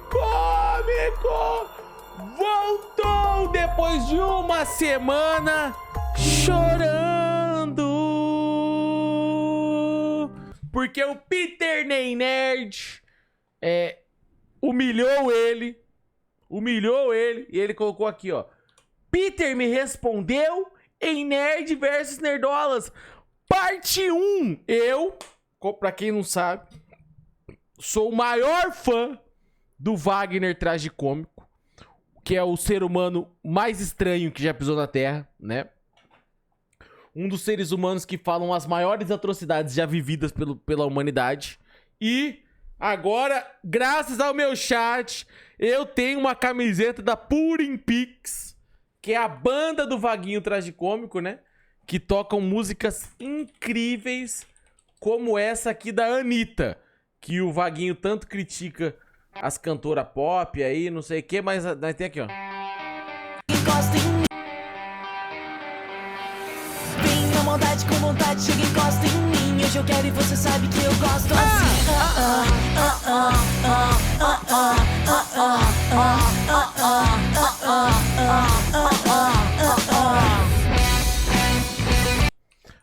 Cômico voltou depois de uma semana chorando porque o Peter Ney Nerd humilhou ele e ele colocou aqui, ó: Peter me respondeu em Nerd versus Nerdolas parte 1. Eu, pra quem não sabe, sou o maior fã do Wagner Tragicômico, que é o ser humano mais estranho que já pisou na Terra, né? Um dos seres humanos que falam as maiores atrocidades já vividas pela humanidade. E agora, graças ao meu chat, eu tenho uma camiseta da Purim Pix, que é a banda do Vaguinho Tragicômico, né? Que tocam músicas incríveis como essa aqui da Anitta, que o Vaguinho tanto critica as cantoras pop aí, não sei o que, mas tem aqui, ó. Encosta em mim. Vem na maldade com vontade, chega e encosta em mim. Hoje eu quero e você sabe que eu gosto assim.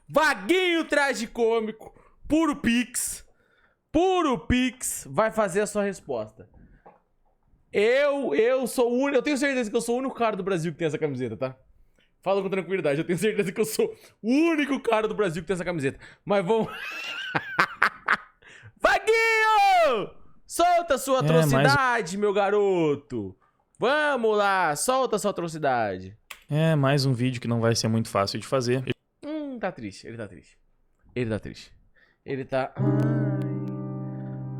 Vaguinho Tragicômico, Puro Pix vai fazer a sua resposta. Eu sou o único, eu tenho certeza que eu sou o único cara do Brasil que tem essa camiseta, tá? Fala com tranquilidade, eu tenho certeza que eu sou o único cara do Brasil que tem essa camiseta. Mas vamos... Vaguinho! Solta sua atrocidade, meu garoto! Vamos lá, solta sua atrocidade. É, mais um vídeo que não vai ser muito fácil de fazer. Tá triste, ele tá triste. Ele tá...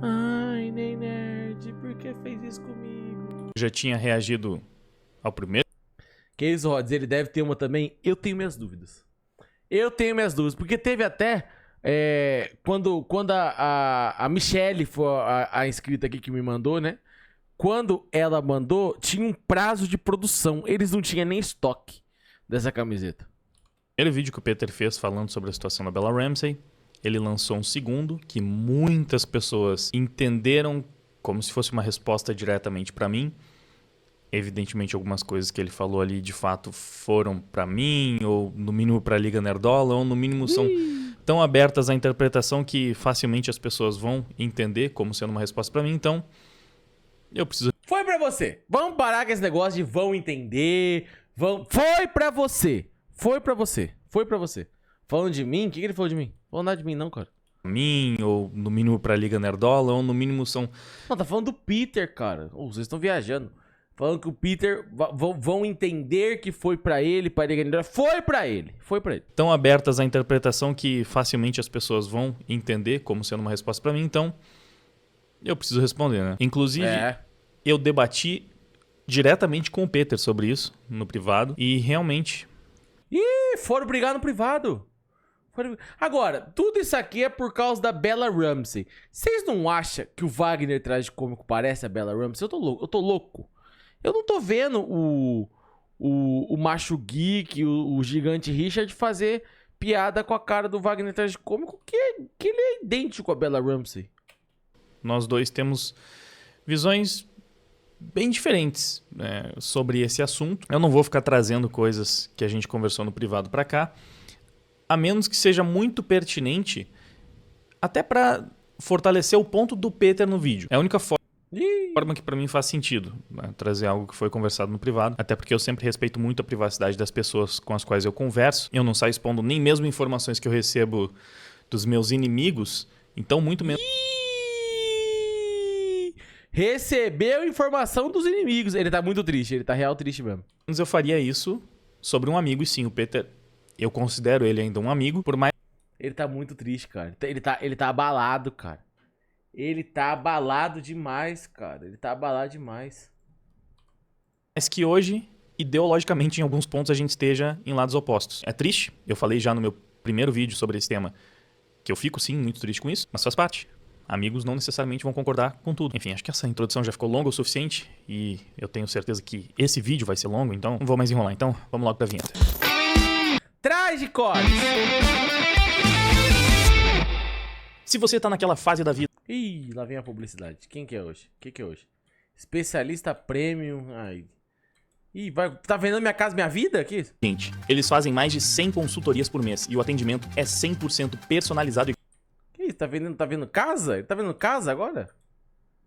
Ai, Ney Nerd, por que fez isso comigo? Já tinha reagido ao primeiro. Que isso, Rods, ele deve ter uma também. Eu tenho minhas dúvidas, porque teve até... quando a Michelle foi a inscrita aqui que me mandou, né? Quando ela mandou, tinha um prazo de produção. Eles não tinham nem estoque dessa camiseta. Primeiro vídeo que o Peter fez falando sobre a situação da Bella Ramsey, ele lançou um segundo que muitas pessoas entenderam como se fosse uma resposta diretamente para mim. Evidentemente, algumas coisas que ele falou ali de fato foram para mim, ou no mínimo para a Liga Nerdola, ou no mínimo são tão abertas à interpretação que facilmente as pessoas vão entender como sendo uma resposta para mim. Então, eu preciso... Foi pra você. Vamos parar com esse negócio de vão entender. Foi pra você. Falando de mim? O que ele falou de mim? Não falou nada de mim não, cara. Mim, ou no mínimo pra Liga Nerdola, ou no mínimo são... Não, tá falando do Peter, cara. Vocês estão viajando. Falando que o Peter vão entender que foi pra ele, pra Liga Nerdola. Foi pra ele. Tão abertas à interpretação que facilmente as pessoas vão entender como sendo uma resposta pra mim. Então, eu preciso responder, né? Inclusive, eu debati diretamente com o Peter sobre isso, no privado. E realmente... Ih, foram brigar no privado. Agora, tudo isso aqui é por causa da Bella Ramsey. Vocês não acham que o Wagner Tragicômico parece a Bella Ramsey? Eu tô louco. Eu não tô vendo o Macho Geek, o Gigante Richard fazer piada com a cara do Wagner Tragicômico, que ele é idêntico a Bella Ramsey. Nós dois temos visões bem diferentes, né, sobre esse assunto. Eu não vou ficar trazendo coisas que a gente conversou no privado pra cá, a menos que seja muito pertinente, até pra fortalecer o ponto do Peter no vídeo. É a única forma que pra mim faz sentido, né, trazer algo que foi conversado no privado, até porque eu sempre respeito muito a privacidade das pessoas com as quais eu converso. Eu não saio expondo nem mesmo informações que eu recebo dos meus inimigos, então muito menos... Recebeu informação dos inimigos. Ele tá muito triste, ele tá real triste mesmo. Eu faria isso sobre um amigo, e sim, o Peter, eu considero ele ainda um amigo, por mais... Ele tá muito triste, cara. Ele tá abalado, cara. Ele tá abalado demais, cara. Mas que hoje, ideologicamente, em alguns pontos, a gente esteja em lados opostos. É triste, eu falei já no meu primeiro vídeo sobre esse tema, que eu fico, sim, muito triste com isso, mas faz parte. Amigos não necessariamente vão concordar com tudo. Enfim, acho que essa introdução já ficou longa o suficiente e eu tenho certeza que esse vídeo vai ser longo, então não vou mais enrolar. Então, vamos logo pra vinheta. Tragicómico! Se você tá naquela fase da vida... Ih, lá vem a publicidade. Quem que é hoje? Especialista premium. Ai. Ih, tá vendendo Minha Casa Minha Vida aqui? Gente, eles fazem mais de 100 consultorias por mês e o atendimento é 100% personalizado. Que isso? Tá vendo casa? Ele tá vendo casa agora?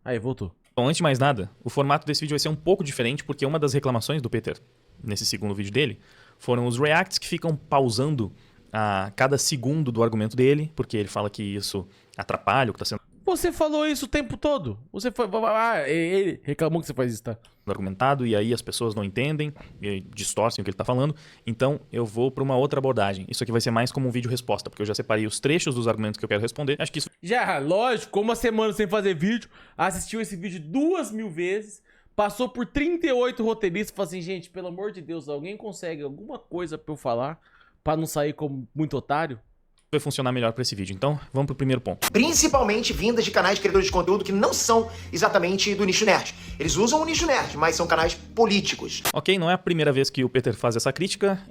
Aí, voltou. Então, antes de mais nada, o formato desse vídeo vai ser um pouco diferente porque uma das reclamações do Peter, nesse segundo vídeo dele, foram os reacts que ficam pausando a cada segundo do argumento dele, porque ele fala que isso atrapalha o que está sendo Você falou isso o tempo todo. Você foi. Ah, ele reclamou que você faz isso, tá? argumentado, e aí as pessoas não entendem, e distorcem o que ele está falando. Então eu vou para uma outra abordagem. Isso aqui vai ser mais como um vídeo resposta, porque eu já separei os trechos dos argumentos que eu quero responder. Acho que isso Já, lógico, como uma semana sem fazer vídeo, assistiu esse vídeo 2.000 vezes, passou por 38 roteiristas e falou assim, gente, pelo amor de Deus, alguém consegue alguma coisa pra eu falar, pra não sair como muito otário? vai funcionar melhor para esse vídeo. Então, vamos pro primeiro ponto. Principalmente vindas de canais de criadores de conteúdo que não são exatamente do nicho nerd. Eles usam o nicho nerd, mas são canais políticos. Ok, não é a primeira vez que o Peter faz essa crítica.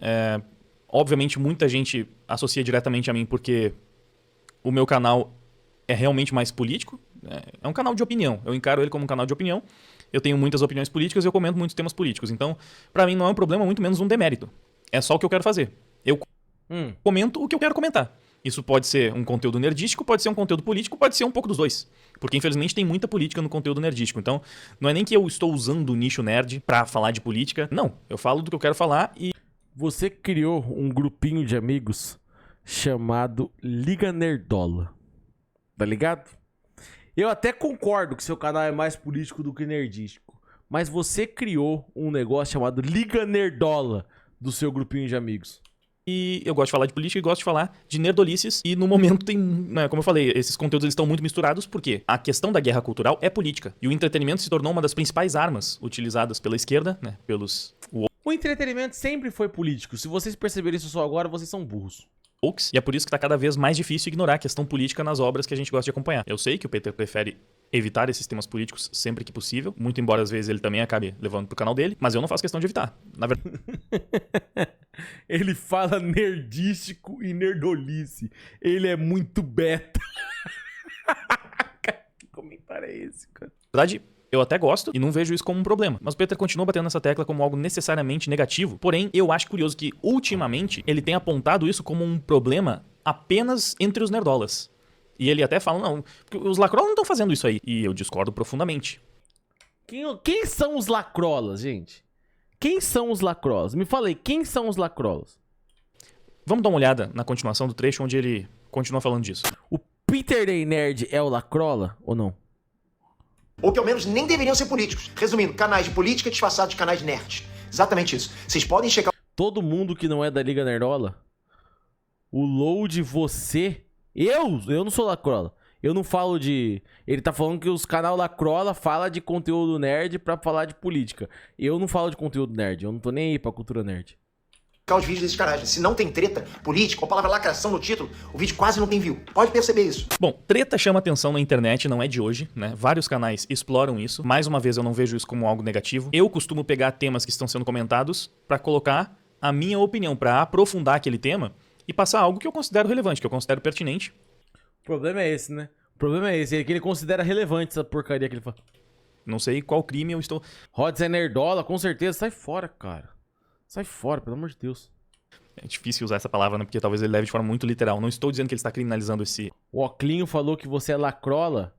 Obviamente, muita gente associa diretamente a mim porque o meu canal é realmente mais político. É um canal de opinião. Eu encaro ele como um canal de opinião. Eu tenho muitas opiniões políticas e eu comento muitos temas políticos. Então, para mim, não é um problema, muito menos um demérito. É só o que eu quero fazer. Eu comento o que eu quero comentar. Isso pode ser um conteúdo nerdístico, pode ser um conteúdo político, pode ser um pouco dos dois. Porque, infelizmente, tem muita política no conteúdo nerdístico. Então, não é nem que eu estou usando o nicho nerd pra falar de política. Não, eu falo do que eu quero falar e... Você criou um grupinho de amigos chamado Liga Nerdola. Tá ligado? Eu até concordo que seu canal é mais político do que nerdístico. Mas você criou um negócio chamado Liga Nerdola do seu grupinho de amigos. E eu gosto de falar de política e gosto de falar de nerdolices. E no momento tem, como eu falei, esses conteúdos eles estão muito misturados porque a questão da guerra cultural é política. E o entretenimento se tornou uma das principais armas utilizadas pela esquerda, né, pelos O entretenimento sempre foi político. Se vocês perceberem isso só agora, vocês são burros. woke. E é por isso que tá cada vez mais difícil ignorar a questão política nas obras que a gente gosta de acompanhar. Eu sei que o Peter prefere evitar esses temas políticos sempre que possível, muito embora às vezes ele também acabe levando pro canal dele, mas eu não faço questão de evitar. Na verdade... Ele fala nerdístico e nerdolice. Ele é muito beta. Que comentário é esse, cara? Na verdade, eu até gosto e não vejo isso como um problema. Mas o Peter continua batendo nessa tecla como algo necessariamente negativo. Porém, eu acho curioso que, ultimamente, ele tem apontado isso como um problema apenas entre os nerdolas. E ele até fala, não, os lacrolas não estão fazendo isso aí. E eu discordo profundamente. Quem são os lacrolas, gente? Quem são os lacrolas? Me falei, quem são os lacrolas? Vamos dar uma olhada na continuação do trecho onde ele continua falando disso. O Peter Day Nerd é o lacrola ou não? Ou que ao menos nem deveriam ser políticos. Resumindo, canais de política disfarçados de canais nerds. Exatamente isso. Vocês podem checar... Todo mundo que não é da Liga Nerdola, o load você... Eu não sou lacrola. Eu não falo de... Ele tá falando que os canal Lacrola fala de conteúdo nerd pra falar de política. Eu não falo de conteúdo nerd. Eu não tô nem aí pra cultura nerd. os vídeos desses canais. Se não tem treta política, ou a palavra lacração no título, o vídeo quase não tem view. Pode perceber isso. Bom, treta chama atenção na internet, não é de hoje, né? Vários canais exploram isso. Mais uma vez, eu não vejo isso como algo negativo. Eu costumo pegar temas que estão sendo comentados pra colocar a minha opinião, pra aprofundar aquele tema e passar algo que eu considero relevante, que eu considero pertinente. O problema é esse, né? O problema é esse, é que ele considera relevante essa porcaria que ele fala. Não sei qual crime eu estou... Rods é nerdola, com certeza. Sai fora, cara. Sai fora, pelo amor de Deus. É difícil usar essa palavra, né? Porque talvez ele leve de forma muito literal. Não estou dizendo que ele está criminalizando esse O Oclinho falou que você é lacrola.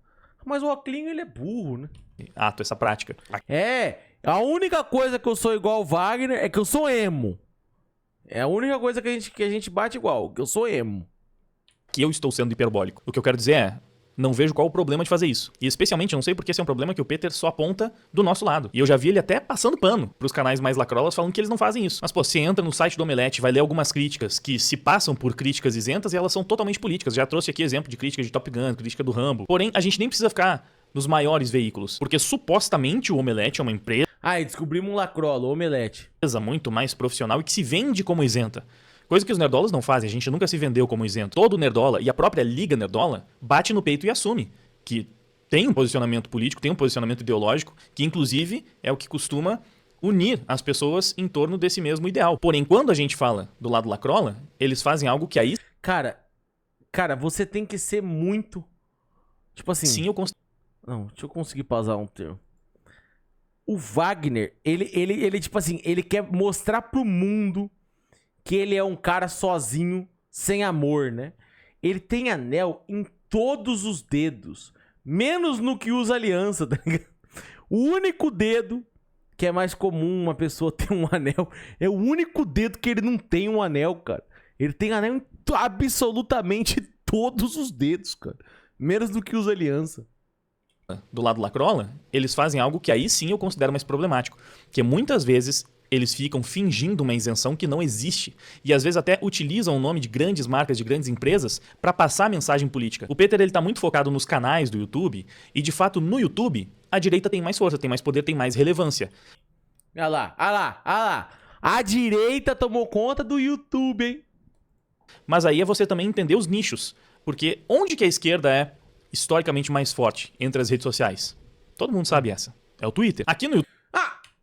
Mas o Oclinho, ele é burro, né? ato, essa prática. É, a única coisa que eu sou igual ao Wagner é que eu sou emo. É a única coisa que a gente bate igual, que eu sou emo. Que eu estou sendo hiperbólico. O que eu quero dizer é... Não vejo qual o problema de fazer isso. E especialmente, eu não sei porque esse é um problema que o Peter só aponta do nosso lado. E eu já vi ele até passando pano pros canais mais lacrolas falando que eles não fazem isso. Mas, pô, você entra no site do Omelete, vai ler algumas críticas que se passam por críticas isentas e elas são totalmente políticas. Já trouxe aqui exemplo de crítica de Top Gun, crítica do Rambo. Porém, a gente nem precisa ficar nos maiores veículos. Porque supostamente o Omelete é uma empresa E descobrimos um lacrola, o Omelete. muito mais profissional e que se vende como isenta. Coisa que os nerdolas não fazem, a gente nunca se vendeu como isento. Todo nerdola e a própria Liga Nerdola bate no peito e assume que tem um posicionamento político, tem um posicionamento ideológico, que inclusive é o que costuma unir as pessoas em torno desse mesmo ideal. Porém, quando a gente fala do lado lacrola, eles fazem algo que aí... Cara, você tem que ser muito... Tipo assim... Sim, eu considero... Não, deixa eu conseguir pausar um termo. O Wagner, ele, tipo assim, ele quer mostrar pro mundo que ele é um cara sozinho, sem amor, né? Ele tem anel em todos os dedos, menos no que usa aliança, tá ligado? O único dedo que é mais comum uma pessoa ter um anel é o único dedo que ele não tem um anel, cara. Ele tem anel em absolutamente todos os dedos, cara. Menos do que usa aliança. Do lado lacrola, eles fazem algo que aí sim eu considero mais problemático, que muitas vezes eles ficam fingindo uma isenção que não existe e às vezes até utilizam o nome de grandes marcas, de grandes empresas para passar mensagem política. O Peter ele tá muito focado nos canais do YouTube e de fato no YouTube a direita tem mais força, tem mais poder, tem mais relevância. Olha lá, olha lá, olha lá. A direita tomou conta do YouTube, hein? Mas aí é você também entender os nichos, porque onde que a esquerda é historicamente mais forte entre as redes sociais? Todo mundo sabe essa. É o Twitter. Aqui no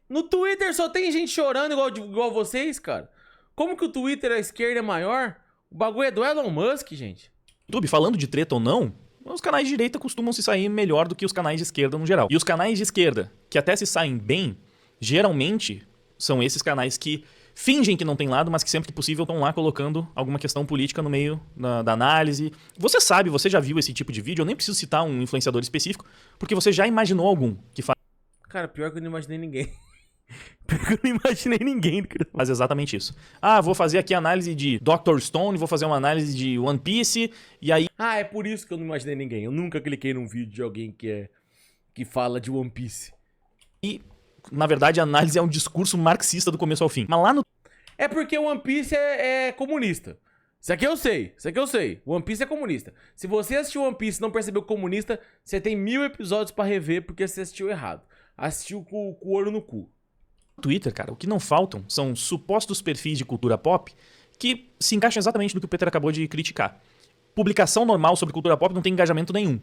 No Twitter só tem gente chorando igual vocês, cara. Como que o Twitter, a esquerda é maior? O bagulho é do Elon Musk, gente. YouTube, falando de treta ou não, os canais de direita costumam se sair melhor do que os canais de esquerda no geral. E os canais de esquerda, que até se saem bem, geralmente são esses canais que fingem que não tem lado, mas que sempre que possível estão lá colocando alguma questão política no meio da análise. Você sabe, você já viu esse tipo de vídeo, eu nem preciso citar um influenciador específico, porque você já imaginou algum que Cara, pior que eu não imaginei ninguém. Pior que eu não imaginei ninguém. faz exatamente isso. Ah, vou fazer aqui análise de Dr. Stone, vou fazer uma análise de One Piece, e aí... Ah, é por isso que eu não imaginei ninguém. Eu nunca cliquei num vídeo de alguém que fala de One Piece. E, na verdade, a análise é um discurso marxista do começo ao fim. Mas lá no É porque o One Piece é comunista. Isso aqui eu sei, One Piece é comunista. Se você assistiu One Piece e não percebeu comunista, você tem 1000 episódios pra rever porque você assistiu errado. Assistiu com o olho no cu. Twitter, cara, o que não faltam são supostos perfis de cultura pop que se encaixam exatamente no que o Peter acabou de criticar. Publicação normal sobre cultura pop não tem engajamento nenhum.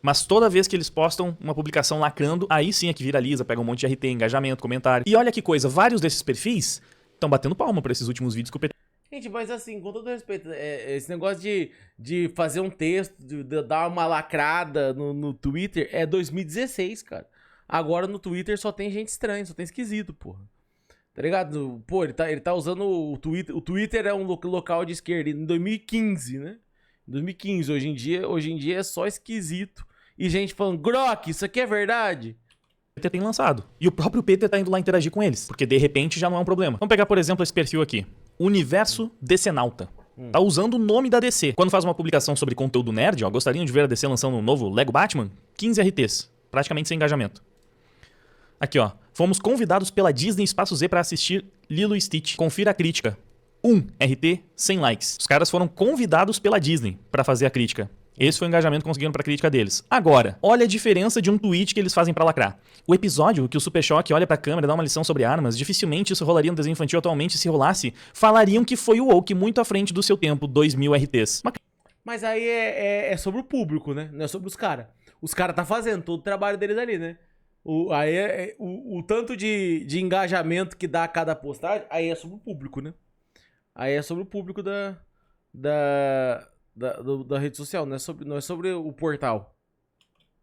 Mas toda vez que eles postam uma publicação lacrando, aí sim é que viraliza, pega um monte de RT, engajamento, comentário. E olha que coisa, vários desses perfis estão batendo palma por esses últimos vídeos que o Peter... Gente, mas assim, com todo respeito, esse negócio de fazer um texto, de dar uma lacrada no Twitter é 2016, cara. Agora no Twitter só tem gente estranha, só tem esquisito, porra. Tá ligado? Pô, ele tá usando o Twitter. O Twitter é um local de esquerda em 2015, né? 2015. Hoje em dia é só esquisito. E gente falando, Grok, isso aqui é verdade? Peter tem lançado. E o próprio Peter tá indo lá interagir com eles, porque de repente já não é um problema. Vamos pegar, por exemplo, esse perfil aqui. Universo Decenalta. Tá usando o nome da DC. Quando faz uma publicação sobre conteúdo nerd, ó, gostariam de ver a DC lançando um novo Lego Batman? 15 RTs. Praticamente sem engajamento. Aqui, ó. Fomos convidados pela Disney Espaço Z para assistir Lilo e Stitch. Confira a crítica. 1 RT, 100 likes. Os caras foram convidados pela Disney para fazer a crítica. Esse foi o engajamento que conseguiram pra crítica deles. Agora, olha a diferença de um tweet que eles fazem pra lacrar. O episódio que o Super Choque olha pra câmera e dá uma lição sobre armas, dificilmente isso rolaria no desenho infantil atualmente. Se rolasse, falariam que foi o woke muito à frente do seu tempo, 2000 RTs. Mas aí é sobre o público, né? Não é sobre os caras. Os caras tá fazendo todo o trabalho deles ali, né? O tanto de engajamento que dá a cada postagem, aí é sobre o público, né? Aí é sobre o público da rede social, não é sobre o portal.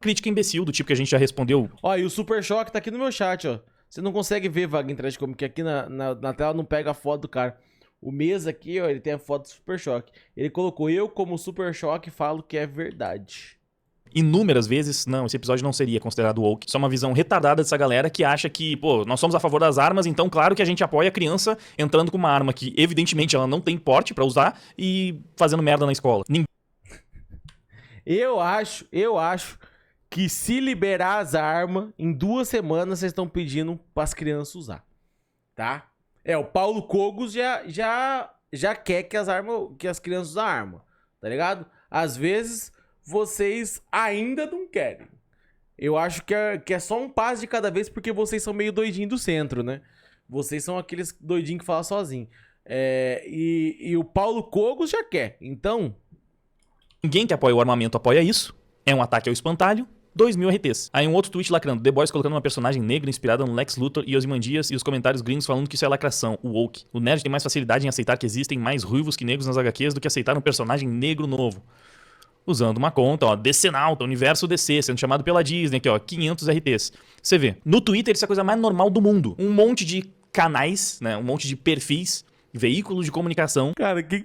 Crítica imbecil, do tipo que a gente já respondeu. Ó, e o Super Choque tá aqui no meu chat, ó. Você não consegue ver, Wagner, atrás de como que aqui na tela não pega a foto do cara. O Mesa aqui, ó, ele tem a foto do Super Choque. Ele colocou, eu como Super Choque falo que é verdade. Inúmeras vezes, não, esse episódio não seria considerado woke. Só uma visão retardada dessa galera que acha que, pô, nós somos a favor das armas, então claro que a gente apoia a criança entrando com uma arma que, evidentemente, ela não tem porte pra usar e fazendo merda na escola. Eu acho que se liberar as armas, em 2 semanas vocês estão pedindo pras crianças usar, tá? O Paulo Cogos já quer que as crianças usem arma, tá ligado? Às vezes vocês ainda não querem. Eu acho que é só um passo de cada vez, porque vocês são meio doidinhos do centro, né? Vocês são aqueles doidinhos que falam sozinho. E o Paulo Cogos já quer, então... Ninguém que apoia o armamento apoia isso. É um ataque ao espantalho. 2000 RTs. Aí um outro tweet lacrando. The Boys colocando uma personagem negra inspirada no Lex Luthor e Ozymandias e os comentários gringos falando que isso é lacração. O woke. O nerd tem mais facilidade em aceitar que existem mais ruivos que negros nas HQs do que aceitar um personagem negro novo. usando uma conta, ó, Decenalta, Universo DC, sendo chamado pela Disney, aqui, ó, 500 RTs. Você vê, no Twitter isso é a coisa mais normal do mundo. Um monte de canais, né, um monte de perfis, veículos de comunicação Cara, que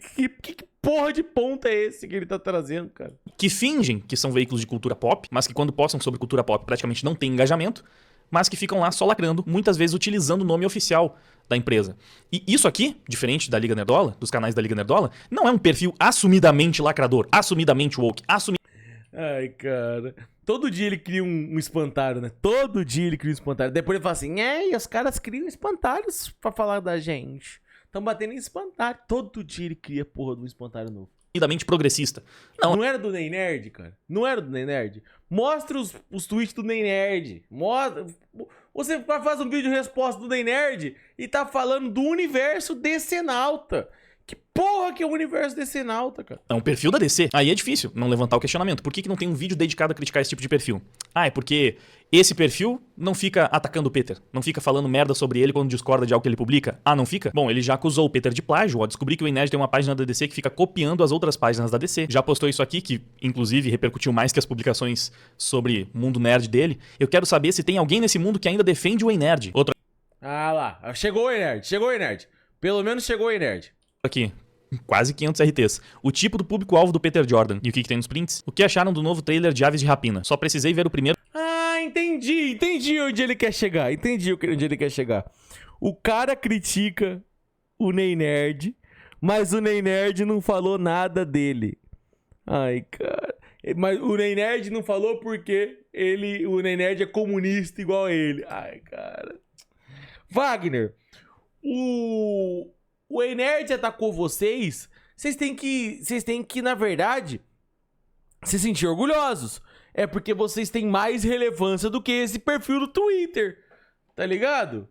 porra de ponto é esse que ele tá trazendo, cara? que fingem que são veículos de cultura pop, mas que quando postam sobre cultura pop praticamente não tem engajamento, mas que ficam lá só lacrando, muitas vezes utilizando o nome oficial da empresa. E isso aqui, diferente da Liga Nerdola, dos canais da Liga Nerdola, não é um perfil assumidamente lacrador, assumidamente woke, Ai, cara. Todo dia ele cria um espantalho, né? Todo dia ele cria um espantalho. Depois ele fala assim, e os caras criam espantalhos pra falar da gente. Tão batendo em espantalho. Todo dia ele cria porra de um espantalho novo. assumidamente progressista. Não era do Ney Nerd, cara? Não era do Ney Nerd? Mostra os tweets do Ney Nerd. Mostra... Você faz um vídeo resposta do Ney Nerd e tá falando do universo Decenalta. Que porra que é o universo Decenalta, cara? É um perfil da DC. Aí é difícil não levantar o questionamento. Por que não tem um vídeo dedicado a criticar esse tipo de perfil? Ah, é porque esse perfil não fica atacando o Peter. Não fica falando merda sobre ele quando discorda de algo que ele publica. Ah, não fica? Bom, ele já acusou o Peter de plágio. Ó, descobri que o Nerd tem uma página da DC que fica copiando as outras páginas da DC. Já postou isso aqui, que inclusive repercutiu mais que as publicações sobre o mundo nerd dele. Eu quero saber se tem alguém nesse mundo que ainda defende o Nerd. Outra Ah lá, chegou o Nerd, chegou o Nerd. Pelo menos chegou o Nerd. aqui. Quase 500 RTs. O tipo do público-alvo do Peter Jordan. E o que tem nos prints? O que acharam do novo trailer de Aves de Rapina? Só precisei ver o primeiro. Ah, entendi onde ele quer chegar. Entendi onde ele quer chegar. O cara critica o Ney Nerd, mas o Ney Nerd não falou nada dele. Ai, cara. Mas o Ney Nerd não falou porque o Ney Nerd é comunista igual a ele. Ai, cara. Wagner, o Ney Nerd atacou vocês. Vocês têm que, na verdade, se sentir orgulhosos. É porque vocês têm mais relevância do que esse perfil do Twitter. Tá ligado?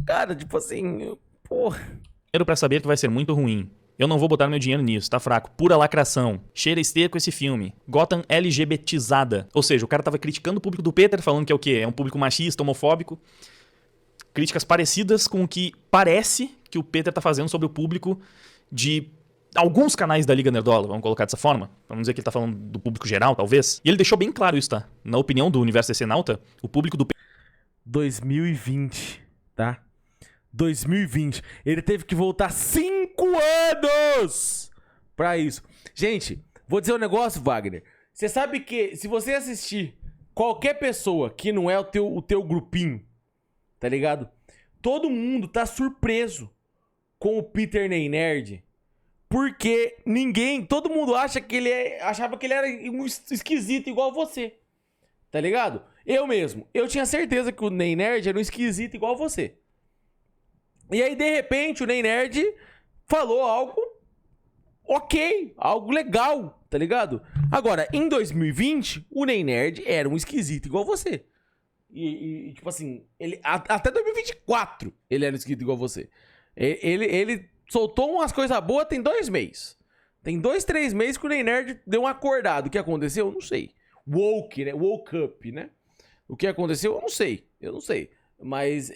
Cara, tipo assim, porra. Pra saber que vai ser muito ruim. Eu não vou botar meu dinheiro nisso, tá fraco. Pura lacração. Cheira esterco esse filme. Gotham LGBTizada. Ou seja, o cara tava criticando o público do Peter, falando que é o quê? É um público machista, homofóbico. Críticas parecidas com o que parece que o Peter tá fazendo sobre o público de alguns canais da Liga Nerdola, vamos colocar dessa forma. Vamos dizer que ele tá falando do público geral, talvez. E ele deixou bem claro isso, tá? Na opinião do Universo Decenalta, o público do 2020, tá? 2020. Ele teve que voltar 5 anos pra isso. Gente, vou dizer um negócio, Wagner. Você sabe que se você assistir qualquer pessoa que não é o teu grupinho, tá ligado? Todo mundo tá surpreso com o Peter Ney Nerd. Porque todo mundo acha que achava que ele era um esquisito igual você. Tá ligado? Eu mesmo. Eu tinha certeza que o Ney Nerd era um esquisito igual você. E aí, de repente, o Ney Nerd falou algo ok, algo legal, tá ligado? Agora, em 2020, o Ney Nerd era um esquisito igual você. E tipo assim, até 2024 ele era um esquisito igual você. Ele soltou umas coisas boas tem 2 meses. Tem 2, 3 meses que o Ney Nerd deu um acordado. O que aconteceu? Eu não sei. Woke, né? Woke up, né? O que aconteceu? Eu não sei. Mas,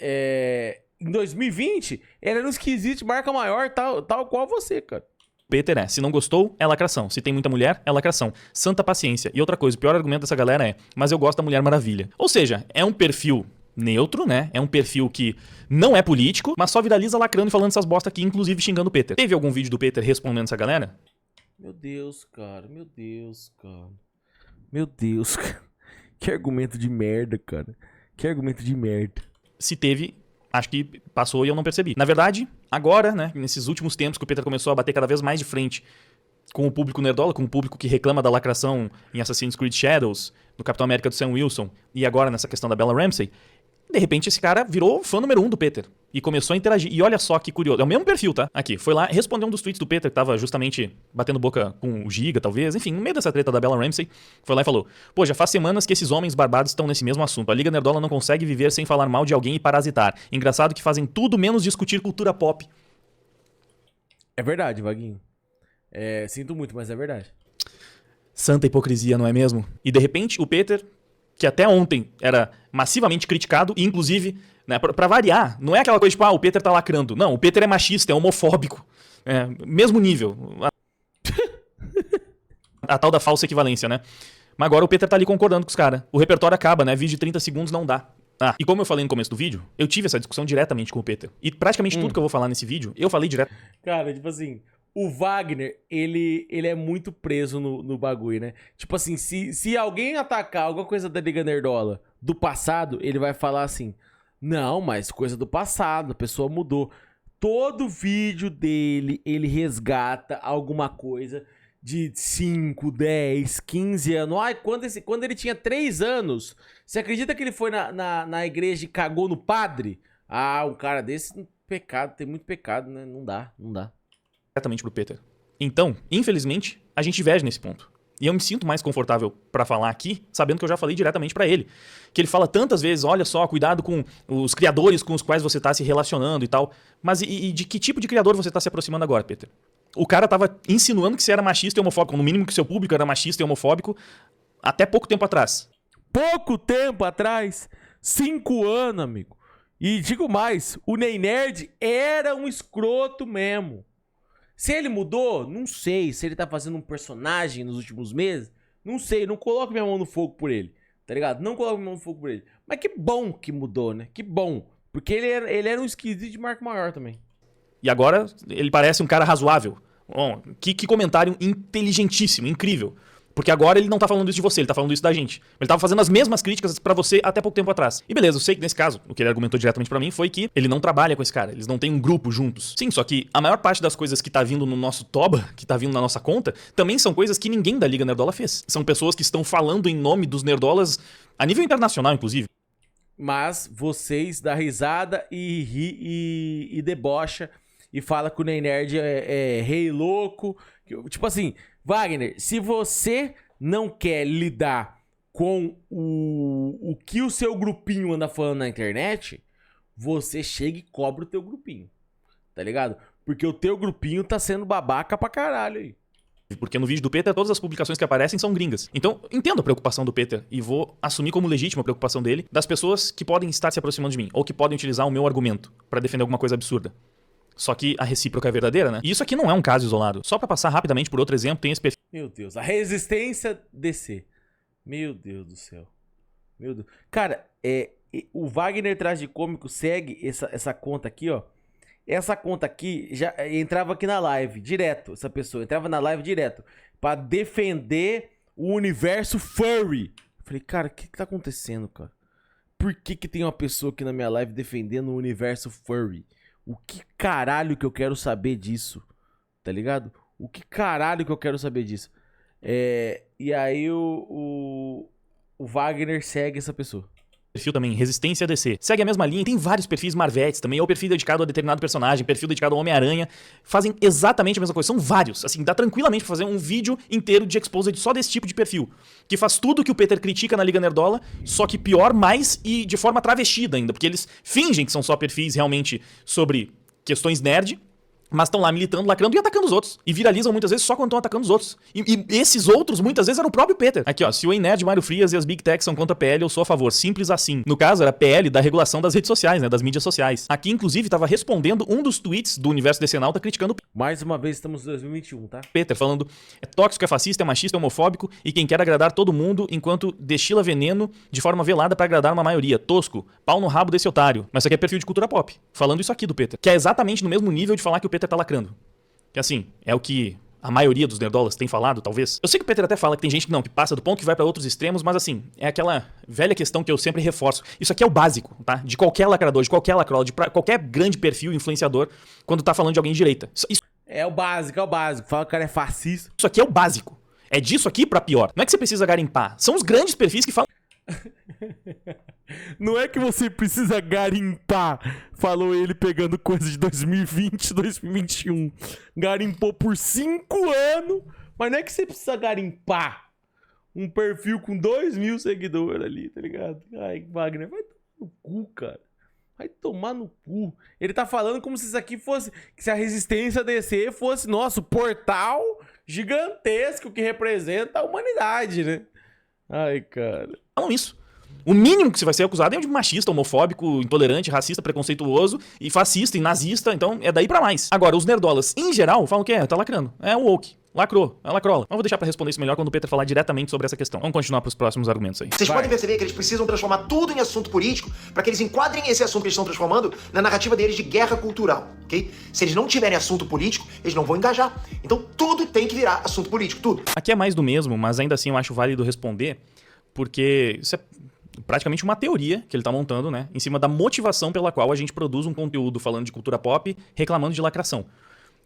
em 2020, ele era um esquisito de marca maior, tal qual você, cara. Peter é, se não gostou, é lacração. Se tem muita mulher, é lacração. Santa paciência. E outra coisa, o pior argumento dessa galera é, mas eu gosto da Mulher Maravilha. Ou seja, é um perfil neutro, né? É um perfil que não é político, mas só viraliza lacrando e falando essas bosta aqui, inclusive xingando o Peter. Teve algum vídeo do Peter respondendo essa galera? Meu Deus, cara. Que argumento de merda, cara. Que argumento de merda. Se teve, acho que passou e eu não percebi. Na verdade, agora, né, nesses últimos tempos que o Peter começou a bater cada vez mais de frente com o público nerdola, com o público que reclama da lacração em Assassin's Creed Shadows, no Capitão América do Sam Wilson, e agora nessa questão da Bella Ramsey, de repente esse cara virou fã número 1 do Peter e começou a interagir. E olha só que curioso, é o mesmo perfil, tá? Aqui, foi lá, respondeu um dos tweets do Peter que tava justamente batendo boca com o Giga, talvez, enfim, no meio dessa treta da Bella Ramsey, foi lá e falou: pô, já faz semanas que esses homens barbados estão nesse mesmo assunto. A Liga Nerdola não consegue viver sem falar mal de alguém e parasitar. Engraçado que fazem tudo menos discutir cultura pop. É verdade, Vaguinho. Sinto muito, mas é verdade. Santa hipocrisia, não é mesmo? E de repente o Peter, que até ontem era massivamente criticado, e inclusive, né, pra variar, não é aquela coisa tipo, o Peter tá lacrando. Não, o Peter é machista, é homofóbico. Mesmo nível. A tal da falsa equivalência, né? Mas agora o Peter tá ali concordando com os caras. O repertório acaba, né? Vídeo de 30 segundos não dá. Ah, e como eu falei no começo do vídeo, eu tive essa discussão diretamente com o Peter. E praticamente tudo que eu vou falar nesse vídeo, eu falei direto. Cara, tipo assim, o Wagner, ele é muito preso no bagulho, né? Tipo assim, se alguém atacar alguma coisa da Liga Nerdola do passado, ele vai falar assim, não, mas coisa do passado, a pessoa mudou. Todo vídeo dele, ele resgata alguma coisa de 5, 10, 15 anos. Ai, quando ele tinha 3 anos, você acredita que ele foi na igreja e cagou no padre? Ah, um cara desse, pecado, tem muito pecado, né? Não dá. Diretamente pro Peter. Então, infelizmente, a gente diverge nesse ponto. E eu me sinto mais confortável pra falar aqui, sabendo que eu já falei diretamente pra ele. Que ele fala tantas vezes, olha só, cuidado com os criadores com os quais você tá se relacionando e tal. Mas e de que tipo de criador você tá se aproximando agora, Peter? O cara tava insinuando que você era machista e homofóbico, no mínimo que seu público era machista e homofóbico, até pouco tempo atrás. Pouco tempo atrás, 5 anos, amigo. E digo mais, o Ney Nerd era um escroto mesmo. Se ele mudou, não sei. Se ele tá fazendo um personagem nos últimos meses, não sei. Não coloco minha mão no fogo por ele, tá ligado? Não coloco minha mão no fogo por ele. Mas que bom que mudou, né? Que bom. Porque ele era um esquisito de marco maior também. E agora ele parece um cara razoável. Bom, que comentário inteligentíssimo, incrível. Porque agora ele não tá falando isso de você, ele tá falando isso da gente. Ele tava fazendo as mesmas críticas pra você até pouco tempo atrás. E beleza, eu sei que nesse caso, o que ele argumentou diretamente pra mim foi que ele não trabalha com esse cara, eles não têm um grupo juntos. Sim, só que a maior parte das coisas que tá vindo no nosso toba, que tá vindo na nossa conta, também são coisas que ninguém da Liga Nerdola fez. São pessoas que estão falando em nome dos nerdolas, a nível internacional, inclusive. Mas vocês dão risada e ri e debocha e fala que o Ney Nerd é rei louco. Tipo assim, Wagner, se você não quer lidar com o que o seu grupinho anda falando na internet, você chega e cobra o teu grupinho, tá ligado? Porque o teu grupinho tá sendo babaca pra caralho aí. Porque no vídeo do Peter, todas as publicações que aparecem são gringas. Então, entendo a preocupação do Peter e vou assumir como legítima a preocupação dele das pessoas que podem estar se aproximando de mim ou que podem utilizar o meu argumento pra defender alguma coisa absurda. Só que a recíproca é verdadeira, né? E isso aqui não é um caso isolado. Só pra passar rapidamente por outro exemplo, tem esse perfil. Meu Deus, a resistência DC. Meu Deus do céu. Meu Deus. Cara, o Wagner Tragicômico segue essa conta aqui, ó. Essa conta aqui já entrava aqui na live direto. Essa pessoa entrava na live direto pra defender o universo furry. Eu falei, cara, o que tá acontecendo, cara? Por que tem uma pessoa aqui na minha live defendendo o universo furry? O que caralho que eu quero saber disso? Tá ligado? O que caralho que eu quero saber disso? E aí o Wagner segue essa pessoa. Perfil também, Resistência DC. Segue a mesma linha, tem vários perfis Marvetes também, ou perfil dedicado a determinado personagem, perfil dedicado ao Homem-Aranha. Fazem exatamente a mesma coisa, são vários. Assim, dá tranquilamente pra fazer um vídeo inteiro de exposed só desse tipo de perfil. Que faz tudo que o Peter critica na Liga Nerdola, só que pior, mais e de forma travestida ainda. Porque eles fingem que são só perfis realmente sobre questões nerd, mas estão lá militando, lacrando e atacando os outros. E viralizam muitas vezes só quando estão atacando os outros. E esses outros, muitas vezes, eram o próprio Peter. Aqui, ó. Se o Nerd, Mário Frias e as Big Techs são contra a PL, eu sou a favor. Simples assim. No caso, era PL da regulação das redes sociais, né? Das mídias sociais. Aqui, inclusive, tava respondendo um dos tweets do Universo Decenalta criticando o Mais uma vez, estamos em 2021, tá? Peter, falando é tóxico, é fascista, é machista, é homofóbico e quem quer agradar todo mundo enquanto destila veneno de forma velada pra agradar uma maioria. Tosco, pau no rabo desse otário. Mas isso aqui é perfil de cultura pop. Falando isso aqui do Peter. Que é exatamente no mesmo nível de falar que o Peter tá lacrando. Que assim, é o que a maioria dos nerdolas tem falado, talvez. Eu sei que o Peter até fala que tem gente que não, que passa do ponto que vai pra outros extremos, mas assim, é aquela velha questão que eu sempre reforço. Isso aqui é o básico, tá? De qualquer lacrador, de qualquer lacrol, de qualquer grande perfil influenciador quando tá falando de alguém de direita. Isso É o básico, é o básico. Fala que o cara é fascista. Isso aqui é o básico. É disso aqui pra pior. Não é que você precisa garimpar. São os grandes perfis que falam. Não é que você precisa garimpar, falou ele pegando coisa de 2020, 2021. Garimpou por 5 anos, mas não é que você precisa garimpar um perfil com 2.000 seguidores ali, tá ligado? Ai, Wagner, vai tomar no cu, cara. Vai tomar no cu. Ele tá falando como se isso aqui fosse, se a Resistência DC fosse nosso portal gigantesco que representa a humanidade, né? Ai, cara. Falam isso. O mínimo que você vai ser acusado é de machista, homofóbico, intolerante, racista, preconceituoso e fascista e nazista, então é daí pra mais. Agora, os nerdolas, em geral, falam que tá lacrando. É o woke. Lacrou, é lacrola. Mas vou deixar pra responder isso melhor quando o Peter falar diretamente sobre essa questão. Vamos continuar pros próximos argumentos aí. Vocês podem perceber que eles precisam transformar tudo em assunto político para que eles enquadrem esse assunto que eles estão transformando na narrativa deles de guerra cultural, ok? Se eles não tiverem assunto político, eles não vão engajar. Então tudo tem que virar assunto político, tudo. Aqui é mais do mesmo, mas ainda assim eu acho válido responder, porque isso é praticamente uma teoria que ele tá montando, né? Em cima da motivação pela qual a gente produz um conteúdo falando de cultura pop, reclamando de lacração.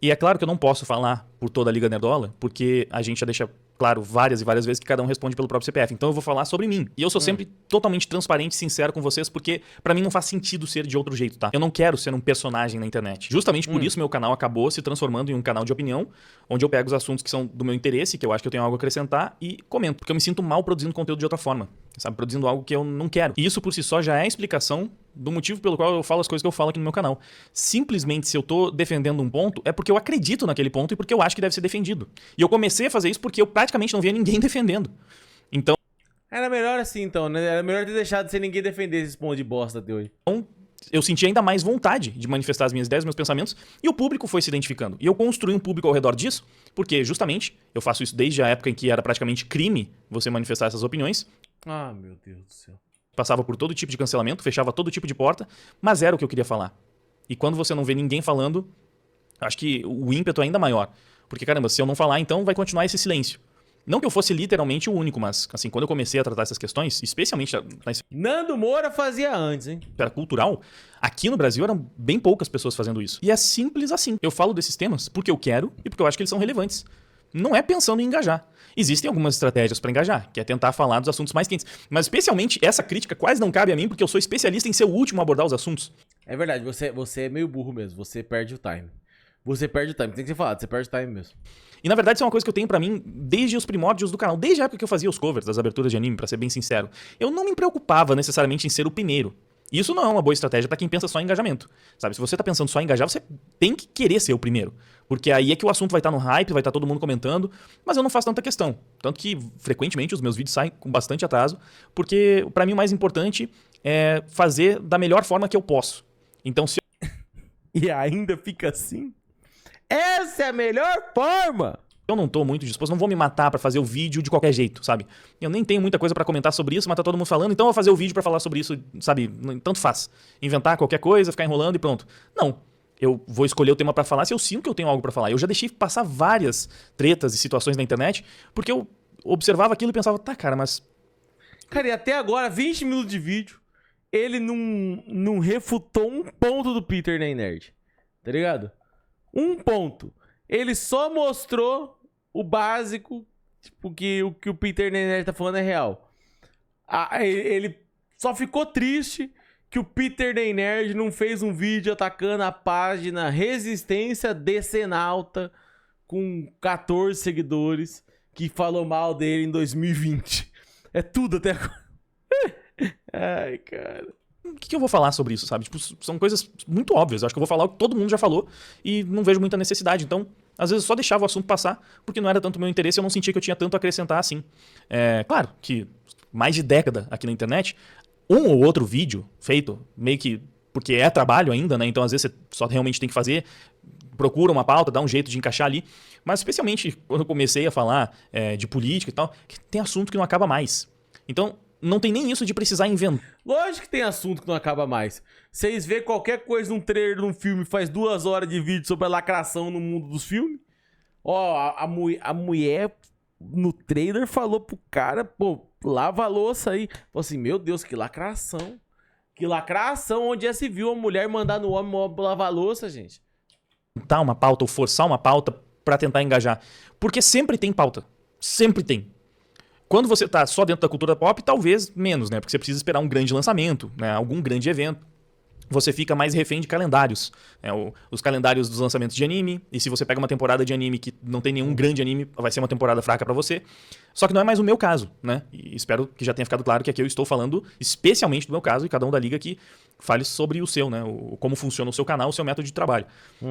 E é claro que eu não posso falar por toda a Liga Nerdola, porque a gente já deixa claro várias e várias vezes que cada um responde pelo próprio CPF. Então eu vou falar sobre mim. E eu sou sempre totalmente transparente e sincero com vocês, porque pra mim não faz sentido ser de outro jeito, tá? Eu não quero ser um personagem na internet. Justamente por isso meu canal acabou se transformando em um canal de opinião, onde eu pego os assuntos que são do meu interesse, que eu acho que eu tenho algo a acrescentar, e comento. Porque eu me sinto mal produzindo conteúdo de outra forma, sabe? Produzindo algo que eu não quero. E isso por si só já é a explicação do motivo pelo qual eu falo as coisas que eu falo aqui no meu canal. Simplesmente, se eu tô defendendo um ponto, é porque eu acredito naquele ponto e porque eu acho que deve ser defendido. E eu comecei a fazer isso porque eu praticamente não via ninguém defendendo. Então, Era melhor assim, então, né? Era melhor ter deixado sem ninguém defender esses pontos de bosta de hoje. eu senti ainda mais vontade de manifestar as minhas ideias, meus pensamentos, e o público foi se identificando. E eu construí um público ao redor disso, porque justamente eu faço isso desde a época em que era praticamente crime você manifestar essas opiniões. Ah, meu Deus do céu. Passava por todo tipo de cancelamento, fechava todo tipo de porta, mas era o que eu queria falar. E quando você não vê ninguém falando, acho que o ímpeto é ainda maior. Porque, caramba, se eu não falar, então vai continuar esse silêncio. Não que eu fosse literalmente o único, mas, assim, quando eu comecei a tratar essas questões, especialmente na Nando Moura fazia antes, hein? esfera cultural, aqui no Brasil eram bem poucas pessoas fazendo isso. E é simples assim. Eu falo desses temas porque eu quero e porque eu acho que eles são relevantes. Não é pensando em engajar. Existem algumas estratégias para engajar, que é tentar falar dos assuntos mais quentes. Mas especialmente essa crítica quase não cabe a mim, porque eu sou especialista em ser o último a abordar os assuntos. É verdade, você é meio burro mesmo. Você perde o time. Você perde o time. Tem que ser falado, você perde o time mesmo. E na verdade isso é uma coisa que eu tenho pra mim desde os primórdios do canal. Desde a época que eu fazia os covers das aberturas de anime, pra ser bem sincero. Eu não me preocupava necessariamente em ser o primeiro. E isso não é uma boa estratégia pra quem pensa só em engajamento. Sabe, se você tá pensando só em engajar, você tem que querer ser o primeiro. Porque aí é que o assunto vai estar no hype, vai estar todo mundo comentando, mas eu não faço tanta questão. Tanto que, frequentemente, os meus vídeos saem com bastante atraso, porque pra mim o mais importante é fazer da melhor forma que eu posso. Então, se E ainda fica assim? Essa é a melhor forma! eu não tô muito disposto, não vou me matar pra fazer o vídeo de qualquer jeito, sabe? Eu nem tenho muita coisa pra comentar sobre isso, mas tá todo mundo falando, então eu vou fazer o vídeo pra falar sobre isso, sabe? Tanto faz. Inventar qualquer coisa, ficar enrolando e pronto. Não. Eu vou escolher o tema pra falar se eu sinto que eu tenho algo pra falar. Eu já deixei passar várias tretas e situações na internet, porque eu observava aquilo e pensava, tá, cara, mas... Cara, e até agora, 20 minutos de vídeo, ele não refutou um ponto do Peter nem Nerd. Tá ligado? Um ponto. Ele só mostrou o básico, tipo, que o que o Peter nem Nerd tá falando é real. Ele só ficou triste que o Peter nem Nerd não fez um vídeo atacando a página Resistência Decenalta com 14 seguidores que falou mal dele em 2020. É tudo até agora. Ai, cara. O que eu vou falar sobre isso, sabe? Tipo, são coisas muito óbvias. Eu acho que eu vou falar o que todo mundo já falou e não vejo muita necessidade. Então, às vezes eu só deixava o assunto passar porque não era tanto o meu interesse e eu não sentia que eu tinha tanto a acrescentar assim. Claro que mais de década aqui na internet, um ou outro vídeo feito meio que porque é trabalho ainda, né? Então, às vezes você só realmente tem que fazer, procura uma pauta, dá um jeito de encaixar ali. Mas, especialmente quando eu comecei a falar de política e tal, tem assunto que não acaba mais. Então, não tem nem isso de precisar inventar. Lógico que tem assunto que não acaba mais. Vocês vê qualquer coisa num trailer de um filme, faz 2 horas de vídeo sobre a lacração no mundo dos filmes. Ó, a mulher no trailer falou pro cara, pô, lava a louça aí. Falou assim, meu Deus, que lacração. Que lacração, onde já se viu a mulher mandar no homem lavar a louça, gente. Uma pauta ou forçar uma pauta pra tentar engajar. Porque sempre tem pauta. Sempre tem. Quando você tá só dentro da cultura pop, talvez menos, né? Porque você precisa esperar um grande lançamento, né? Algum grande evento. Você fica mais refém de calendários. Os calendários dos lançamentos de anime. E se você pega uma temporada de anime que não tem nenhum grande anime, vai ser uma temporada fraca pra você. Só que não é mais o meu caso, né? E espero que já tenha ficado claro que aqui eu estou falando especialmente do meu caso e cada um da liga aqui fale sobre o seu, né? Como funciona o seu canal, o seu método de trabalho.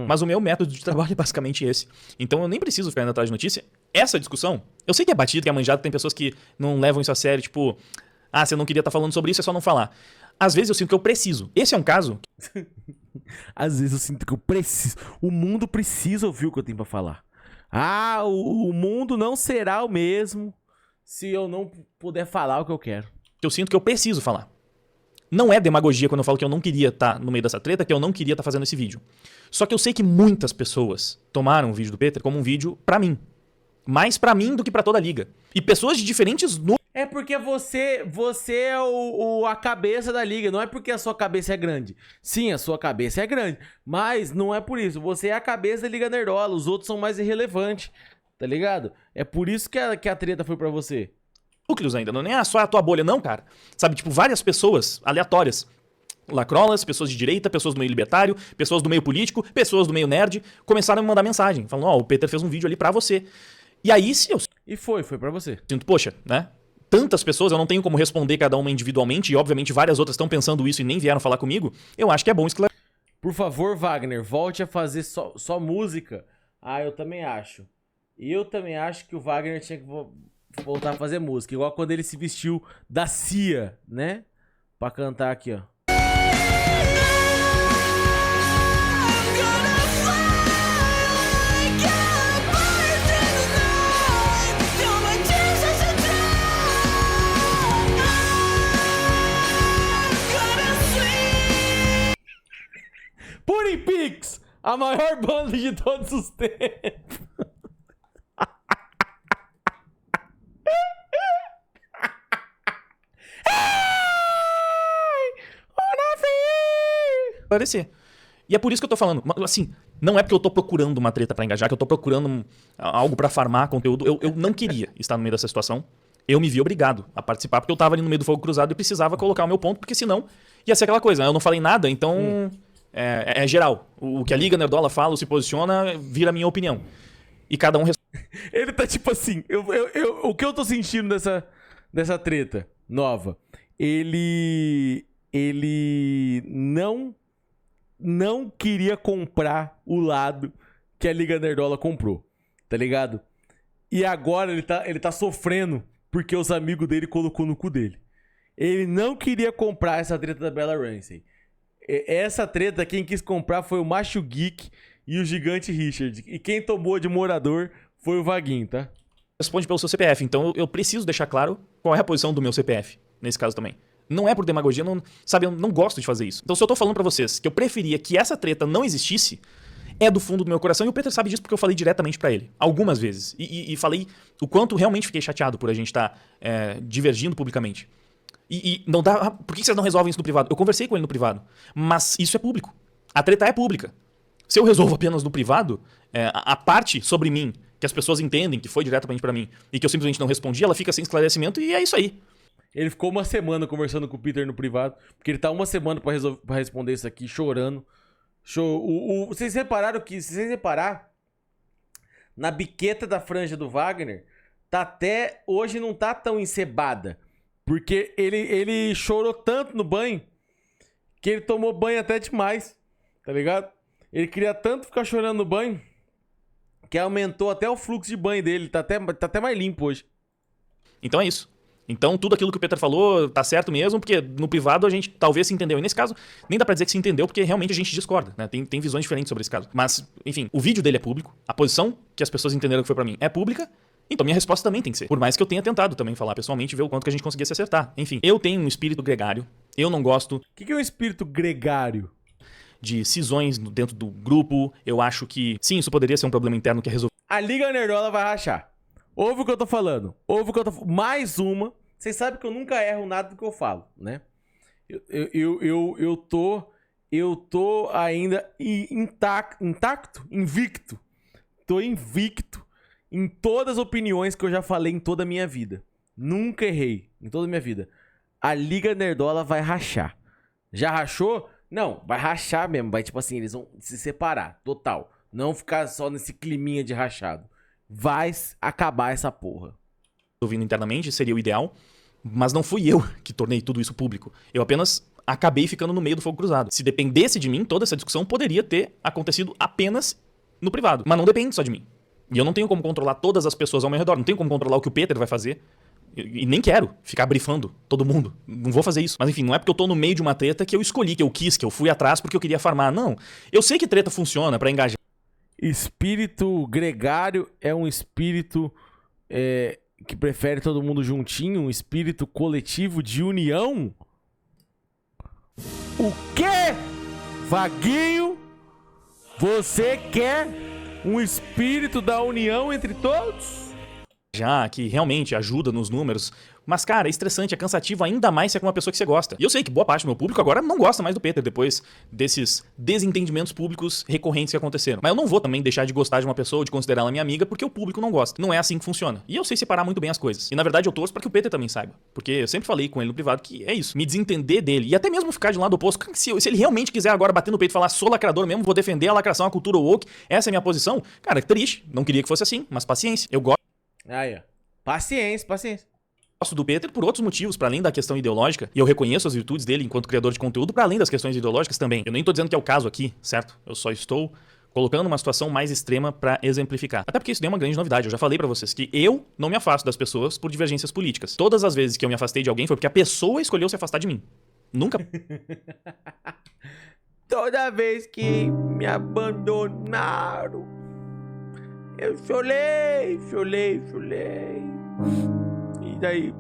Mas o meu método de trabalho é basicamente esse. Então eu nem preciso ficar indo atrás de notícia. Essa discussão, eu sei que é batido, que é manjado, tem pessoas que não levam isso a sério, tipo, você não queria estar falando sobre isso, é só não falar. Às vezes eu sinto que eu preciso. Esse é um caso. Às vezes eu sinto que eu preciso. O mundo precisa ouvir o que eu tenho pra falar. Ah, o mundo não será o mesmo se eu não puder falar o que eu quero. Eu sinto que eu preciso falar. Não é demagogia quando eu falo que eu não queria estar no meio dessa treta, que eu não queria estar fazendo esse vídeo. Só que eu sei que muitas pessoas tomaram o vídeo do Peter como um vídeo pra mim. Mais pra mim do que pra toda a liga. E pessoas de diferentes núcleos. É porque você é a cabeça da liga, não é porque a sua cabeça é grande. Sim, a sua cabeça é grande, mas não é por isso. Você é a cabeça da Liga Nerdola, os outros são mais irrelevantes, tá ligado? É por isso que a treta foi pra você. Ainda, não é só a tua bolha, não, cara. Sabe, tipo, várias pessoas aleatórias. Lacrolas, pessoas de direita, pessoas do meio libertário, pessoas do meio político, pessoas do meio nerd, começaram a me mandar mensagem, falando, ó, o Peter fez um vídeo ali pra você. E aí, se eu E foi pra você. sinto, poxa, né? Tantas pessoas, eu não tenho como responder cada uma individualmente, e obviamente várias outras estão pensando isso e nem vieram falar comigo, eu acho que é bom esclarecer. Por favor, Wagner, volte a fazer só música. Ah, eu também acho. Eu também acho que o Wagner tinha que voltar a fazer música. Igual quando ele se vestiu da Cia, né? Pra cantar aqui, ó. Puri Pix, a maior banda de todos os tempos. Esclarecer. E é por isso que eu tô falando. Assim, não é porque eu tô procurando uma treta pra engajar, que eu tô procurando algo pra farmar conteúdo. Eu não queria estar no meio dessa situação. Eu me vi obrigado a participar, porque eu tava ali no meio do fogo cruzado e precisava colocar o meu ponto, porque senão ia ser aquela coisa. Eu não falei nada, então é geral. O que a Liga Nerdola fala, se posiciona, vira a minha opinião. E cada um Ele tá tipo assim, o que eu tô sentindo dessa treta nova? Ele não queria comprar o lado que a Liga Nerdola comprou, tá ligado? E agora ele tá sofrendo porque os amigos dele colocou no cu dele. Ele não queria comprar essa treta da Bella Ramsey. Essa treta, quem quis comprar foi o Macho Geek e o Gigante Richard. E quem tomou de morador foi o Vaguinho, tá? responde pelo seu CPF. Então eu preciso deixar claro qual é a posição do meu CPF, nesse caso também. Não é por demagogia, não, sabe, eu não gosto de fazer isso. Então se eu tô falando pra vocês que eu preferia que essa treta não existisse, é do fundo do meu coração, e o Peter sabe disso porque eu falei diretamente pra ele, algumas vezes. E falei o quanto realmente fiquei chateado por a gente estar divergindo publicamente. E não dá. Por que vocês não resolvem isso no privado? Eu conversei com ele no privado, mas isso é público. A treta é pública. Se eu resolvo apenas no privado, a parte sobre mim, que as pessoas entendem que foi diretamente pra mim, e que eu simplesmente não respondi, ela fica sem esclarecimento, e é isso aí. Ele ficou uma semana conversando com o Peter no privado, porque ele tá uma semana pra responder isso aqui, chorando. Vocês repararam que, se vocês reparar, na biqueta da franja do Wagner, tá até, hoje não tá tão encebada, porque ele chorou tanto no banho, que ele tomou banho até demais, tá ligado? Ele queria tanto ficar chorando no banho, que aumentou até o fluxo de banho dele, tá até mais limpo hoje. Então é isso. Então tudo aquilo que o Peter falou tá certo mesmo, porque no privado a gente talvez se entendeu. E nesse caso, nem dá pra dizer que se entendeu, porque realmente a gente discorda, né? Tem visões diferentes sobre esse caso. Mas, enfim, o vídeo dele é público, a posição que as pessoas entenderam que foi pra mim é pública, então minha resposta também tem que ser. Por mais que eu tenha tentado também falar pessoalmente e ver o quanto que a gente conseguia se acertar. Enfim, eu tenho um espírito gregário, eu não gosto... O que é um espírito gregário? De cisões dentro do grupo, eu acho que, sim, isso poderia ser um problema interno que é resolvido. A Liga Nerdola vai rachar. Ouve o que eu tô falando. Mais uma. Vocês sabem que eu nunca erro nada do que eu falo, né? Eu tô ainda intacto, invicto. Tô invicto em todas as opiniões que eu já falei em toda a minha vida. Nunca errei em toda a minha vida. A Liga Nerdola vai rachar. Já rachou? Não, vai rachar mesmo. Vai, tipo assim, eles vão se separar, total. Não ficar só nesse climinha de rachado. Vai acabar essa porra. Ouvindo internamente, seria o ideal, mas não fui eu que tornei tudo isso público. Eu apenas acabei ficando no meio do fogo cruzado. Se dependesse de mim, toda essa discussão poderia ter acontecido apenas no privado. Mas não depende só de mim. E eu não tenho como controlar todas as pessoas ao meu redor. Não tenho como controlar o que o Peter vai fazer. E nem quero ficar brifando todo mundo. Não vou fazer isso. Mas enfim, não é porque eu tô no meio de uma treta que eu escolhi, que eu quis, que eu fui atrás porque eu queria farmar. Não. Eu sei que treta funciona pra engajar. espírito gregário é um espírito que prefere todo mundo juntinho, um espírito coletivo de união? O quê? Vaguinho? Você quer um espírito da união entre todos? Já que realmente ajuda nos números. Mas, cara, é estressante, é cansativo, ainda mais se é com uma pessoa que você gosta. E eu sei que boa parte do meu público agora não gosta mais do Peter, depois desses desentendimentos públicos recorrentes que aconteceram. Mas eu não vou também deixar de gostar de uma pessoa ou de considerá-la minha amiga porque o público não gosta. Não é assim que funciona. E eu sei separar muito bem as coisas. E na verdade eu torço pra que o Peter também saiba. Porque eu sempre falei com ele no privado que é isso. Me desentender dele. E até mesmo ficar de um lado oposto. Se ele realmente quiser agora bater no peito e falar sou lacrador mesmo, vou defender a lacração, a cultura woke, essa é a minha posição. Cara, triste. Não queria que fosse assim, mas paciência. Eu gosto. Aí, ó. Paciência. Gosto do Peter por outros motivos, para além da questão ideológica, e eu reconheço as virtudes dele enquanto criador de conteúdo, para além das questões ideológicas também. Eu nem tô dizendo que é o caso aqui, certo? Eu só estou colocando uma situação mais extrema para exemplificar. Até porque isso nem é uma grande novidade. Eu já falei para vocês que eu não me afasto das pessoas por divergências políticas. Todas as vezes que eu me afastei de alguém foi porque a pessoa escolheu se afastar de mim. Nunca. Toda vez que me abandonaram, eu chorei. E daí,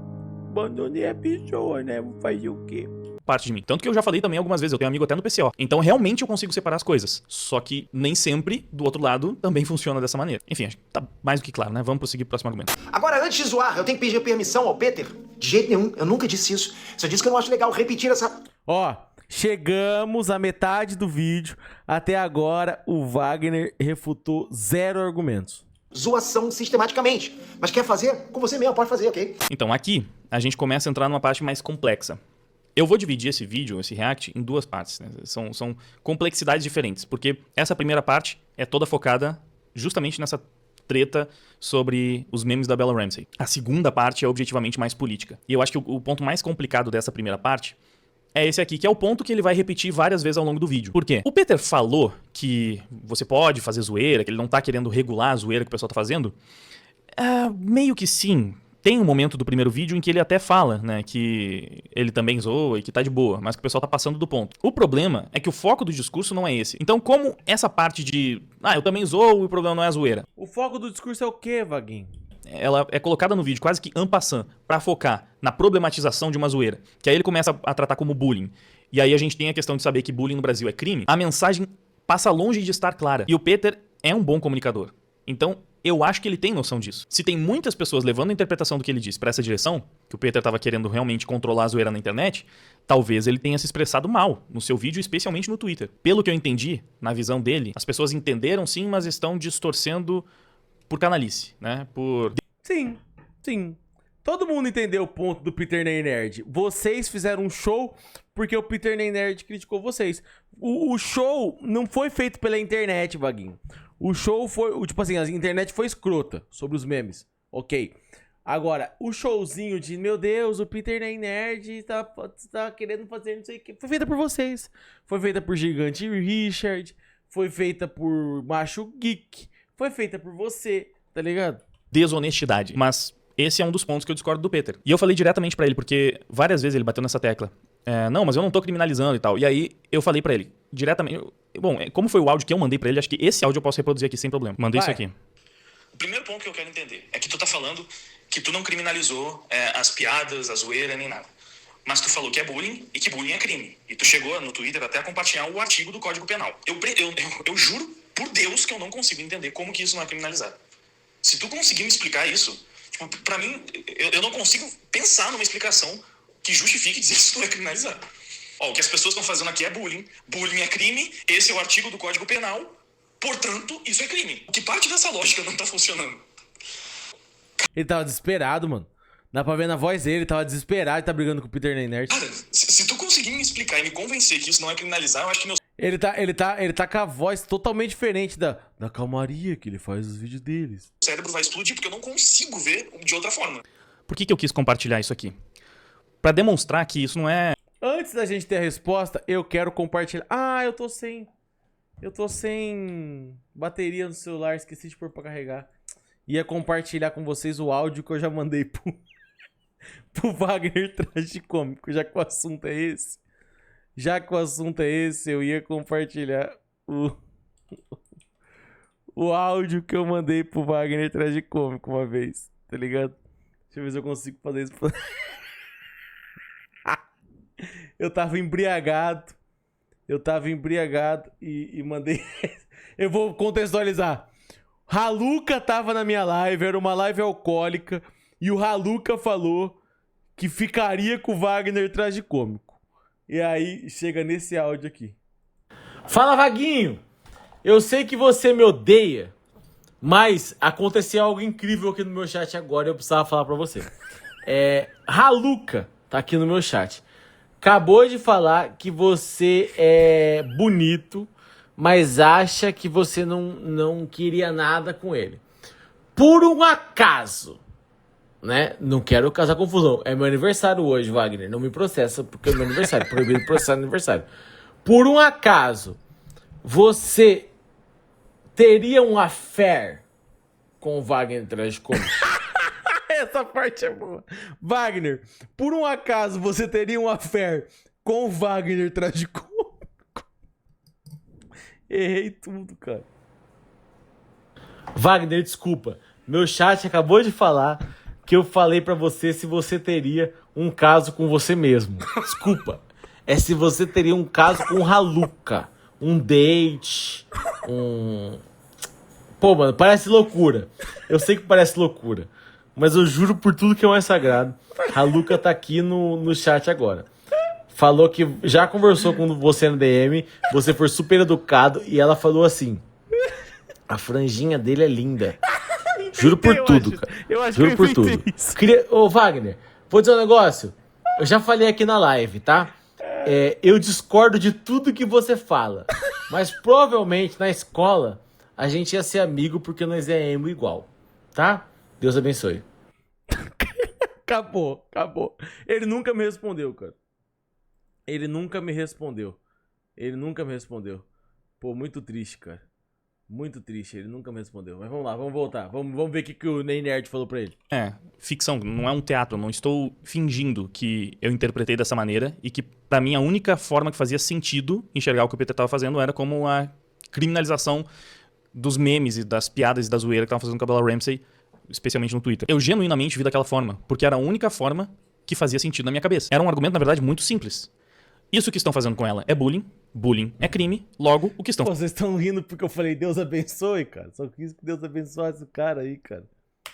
abandonei a pessoa, né? Vou fazer o quê? Parte de mim. Tanto que eu já falei também algumas vezes, eu tenho amigo até no PCO. Então realmente eu consigo separar as coisas. Só que nem sempre, do outro lado, também funciona dessa maneira. Enfim, acho que tá mais do que claro, né? Vamos prosseguir pro próximo argumento. Agora, antes de zoar, eu tenho que pedir permissão ao Peter? De jeito nenhum, eu nunca disse isso. Só disse que eu não acho legal repetir essa... Ó, chegamos à metade do vídeo. Até agora, o Wagner refutou 0 argumentos. Zoação sistematicamente. Mas quer fazer? Com você mesmo, pode fazer, ok? Então aqui, a gente começa a entrar numa parte mais complexa. Eu vou dividir esse vídeo, esse react, em 2 partes. Né? São complexidades diferentes, porque essa primeira parte é toda focada justamente nessa treta sobre os memes da Bella Ramsey. A segunda parte é objetivamente mais política. E eu acho que o ponto mais complicado dessa primeira parte é esse aqui, que é o ponto que ele vai repetir várias vezes ao longo do vídeo. Por quê? O Peter falou que você pode fazer zoeira, que ele não tá querendo regular a zoeira que o pessoal tá fazendo. Meio que sim. Tem um momento do primeiro vídeo em que ele até fala, né, que ele também zoa e que tá de boa, mas que o pessoal tá passando do ponto. O problema é que o foco do discurso não é esse. Então, como essa parte de, eu também zoo e o problema não é a zoeira. O foco do discurso é o quê, Vaguinho? Ela é colocada no vídeo quase que en passant, pra focar na problematização de uma zoeira. Que aí ele começa a tratar como bullying. E aí a gente tem a questão de saber que bullying no Brasil é crime. A mensagem passa longe de estar clara. E o Peter é um bom comunicador. Então, eu acho que ele tem noção disso. Se tem muitas pessoas levando a interpretação do que ele disse pra essa direção, que o Peter tava querendo realmente controlar a zoeira na internet, talvez ele tenha se expressado mal no seu vídeo, especialmente no Twitter. Pelo que eu entendi, na visão dele, as pessoas entenderam sim, mas estão distorcendo por canalice, né? Sim. Todo mundo entendeu o ponto do Peter Nem Nerd. Vocês fizeram um show porque o Peter Nem Nerd criticou vocês. O show não foi feito pela internet, Vaguinho. O show foi... Tipo assim, a internet foi escrota sobre os memes. Ok. Agora, o showzinho de... Meu Deus, o Peter Nem Nerd tá querendo fazer não sei o que. Foi feita por vocês. Foi feita por Gigante Richard. Foi feita por Macho Geek. Foi feita por você. Tá ligado? Desonestidade. Mas esse é um dos pontos que eu discordo do Peter. E eu falei diretamente pra ele, porque várias vezes ele bateu nessa tecla. Não, mas eu não tô criminalizando e tal. E aí eu falei pra ele, diretamente... Bom, como foi o áudio que eu mandei pra ele, acho que esse áudio eu posso reproduzir aqui sem problema. Mandei isso aqui. O primeiro ponto que eu quero entender é que tu tá falando que tu não criminalizou as piadas, a zoeira, nem nada. Mas tu falou que é bullying e que bullying é crime. E tu chegou no Twitter até a compartilhar o artigo do Código Penal. Eu juro por Deus que eu não consigo entender como que isso não é criminalizado. Se tu conseguir me explicar isso, tipo, pra mim, eu não consigo pensar numa explicação que justifique dizer que isso não é criminalizado. O que as pessoas estão fazendo aqui é bullying. Bullying é crime, esse é o artigo do Código Penal, portanto, isso é crime. Que parte dessa lógica não tá funcionando? Ele tava desesperado, mano. Dá pra ver na voz dele, ele tava desesperado e tá brigando com o Peter Nem Nerd. Cara, se tu conseguir me explicar e me convencer que isso não é criminalizar, eu acho que meu... Ele tá com a voz totalmente diferente da calmaria que ele faz os vídeos deles. cérebro vai explodir, porque eu não consigo ver de outra forma. Por que eu quis compartilhar isso aqui? Pra demonstrar que isso não é... Antes da gente ter a resposta, eu quero compartilhar. Eu tô sem bateria no celular, esqueci de pôr pra carregar. Ia compartilhar com vocês o áudio que eu já mandei pro Wagner Tragicômico, já que o assunto é esse. Eu ia compartilhar o áudio que eu mandei pro Wagner Tragicômico uma vez, tá ligado? Deixa eu ver se eu consigo fazer isso. Eu tava embriagado e mandei... Eu vou contextualizar. Raluca tava na minha live, era uma live alcoólica, e o Raluca falou que ficaria com o Wagner Tragicômico. E aí, chega nesse áudio aqui. Fala, Vaguinho! Eu sei que você me odeia, mas aconteceu algo incrível aqui no meu chat agora e eu precisava falar pra você. Raluca tá aqui no meu chat. Acabou de falar que você é bonito, mas acha que você não queria nada com ele. Por um acaso, né? Não quero causar confusão. É meu aniversário hoje, Wagner. Não me processa porque é meu aniversário. Proibido processar no aniversário. Por um acaso, você teria um affair com o Wagner Tragicômico? Essa parte é boa. Wagner, por um acaso você teria um affair com o Wagner Tragicômico? Errei tudo, cara. Wagner, desculpa. Meu chat acabou de falar que eu falei pra você se você teria um caso com você mesmo. Desculpa. É se você teria um caso com o Raluca. Um date. Pô, mano, parece loucura. Eu sei que parece loucura. Mas eu juro por tudo que é mais sagrado. Raluca tá aqui no chat agora. Falou que já conversou com você no DM, você foi super educado e ela falou assim: a franjinha dele é linda. Juro por tudo, cara. Eu acho Juro que eu por tudo. isso. Ô, Wagner, vou dizer um negócio. Eu já falei aqui na live, tá? Eu discordo de tudo que você fala. Mas provavelmente na escola a gente ia ser amigo porque nós é emo igual. Tá? Deus abençoe. Acabou. Ele nunca me respondeu, cara. Ele nunca me respondeu. Pô, muito triste, cara. Muito triste, ele nunca me respondeu. Mas vamos lá, vamos voltar. Vamos ver o que o Ney Nerd falou pra ele. Ficção, não é um teatro. Não estou fingindo que eu interpretei dessa maneira e que, pra mim, a única forma que fazia sentido enxergar o que o Peter tava fazendo era como a criminalização dos memes e das piadas e da zoeira que estavam fazendo com a Bella Ramsey, especialmente no Twitter. Eu genuinamente vi daquela forma, porque era a única forma que fazia sentido na minha cabeça. Era um argumento, na verdade, muito simples. Isso que estão fazendo com ela é bullying é crime, logo o que estão... Pô, vocês estão rindo porque eu falei Deus abençoe, cara. Só quis que Deus abençoasse o cara aí, cara.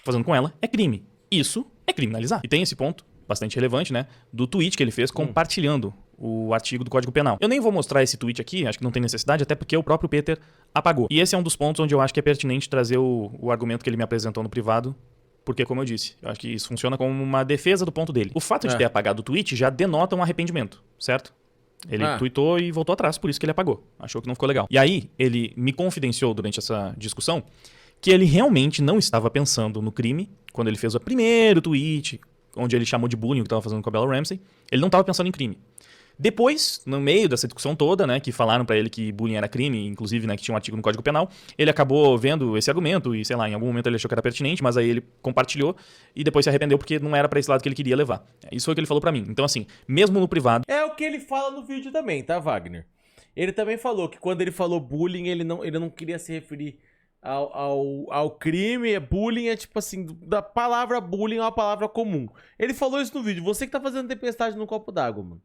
Fazendo com ela é crime. Isso é criminalizar. E tem esse ponto, bastante relevante, né, do tweet que ele fez compartilhando o artigo do Código Penal. Eu nem vou mostrar esse tweet aqui, acho que não tem necessidade, até porque o próprio Peter apagou. E esse é um dos pontos onde eu acho que é pertinente trazer o argumento que ele me apresentou no privado, porque, como eu disse, eu acho que isso funciona como uma defesa do ponto dele. O fato de ter apagado o tweet já denota um arrependimento, certo? Ele tweetou e voltou atrás, por isso que ele apagou. Achou que não ficou legal. E aí, ele me confidenciou durante essa discussão que ele realmente não estava pensando no crime quando ele fez o primeiro tweet, onde ele chamou de bullying o que estava fazendo com a Bella Ramsey. Ele não estava pensando em crime. Depois, no meio dessa discussão toda, né, que falaram pra ele que bullying era crime, inclusive, né, que tinha um artigo no Código Penal, ele acabou vendo esse argumento e, sei lá, em algum momento ele achou que era pertinente, mas aí ele compartilhou e depois se arrependeu porque não era pra esse lado que ele queria levar. Isso foi o que ele falou pra mim. Então, assim, mesmo no privado... É o que ele fala no vídeo também, tá, Wagner? Ele também falou que quando ele falou bullying, ele não queria se referir ao crime. Bullying é tipo assim, da palavra bullying é uma palavra comum. Ele falou isso no vídeo. Você que tá fazendo tempestade no copo d'água, mano.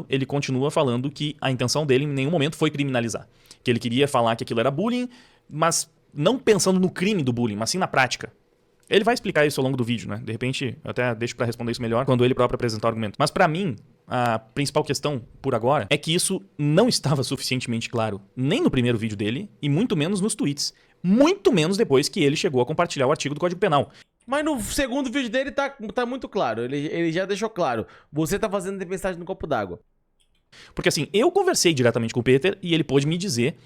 Ele continua falando que a intenção dele em nenhum momento foi criminalizar. Que ele queria falar que aquilo era bullying, mas não pensando no crime do bullying, mas sim na prática. Ele vai explicar isso ao longo do vídeo, né? De repente, eu até deixo pra responder isso melhor quando ele próprio apresentar o argumento. Mas pra mim, a principal questão, por agora, é que isso não estava suficientemente claro, nem no primeiro vídeo dele, e muito menos nos tweets. Muito menos depois que ele chegou a compartilhar o artigo do Código Penal. Mas no segundo vídeo dele tá muito claro. Ele já deixou claro. Você tá fazendo tempestade no copo d'água. Porque assim, eu conversei diretamente com o Peter e ele pôde me dizer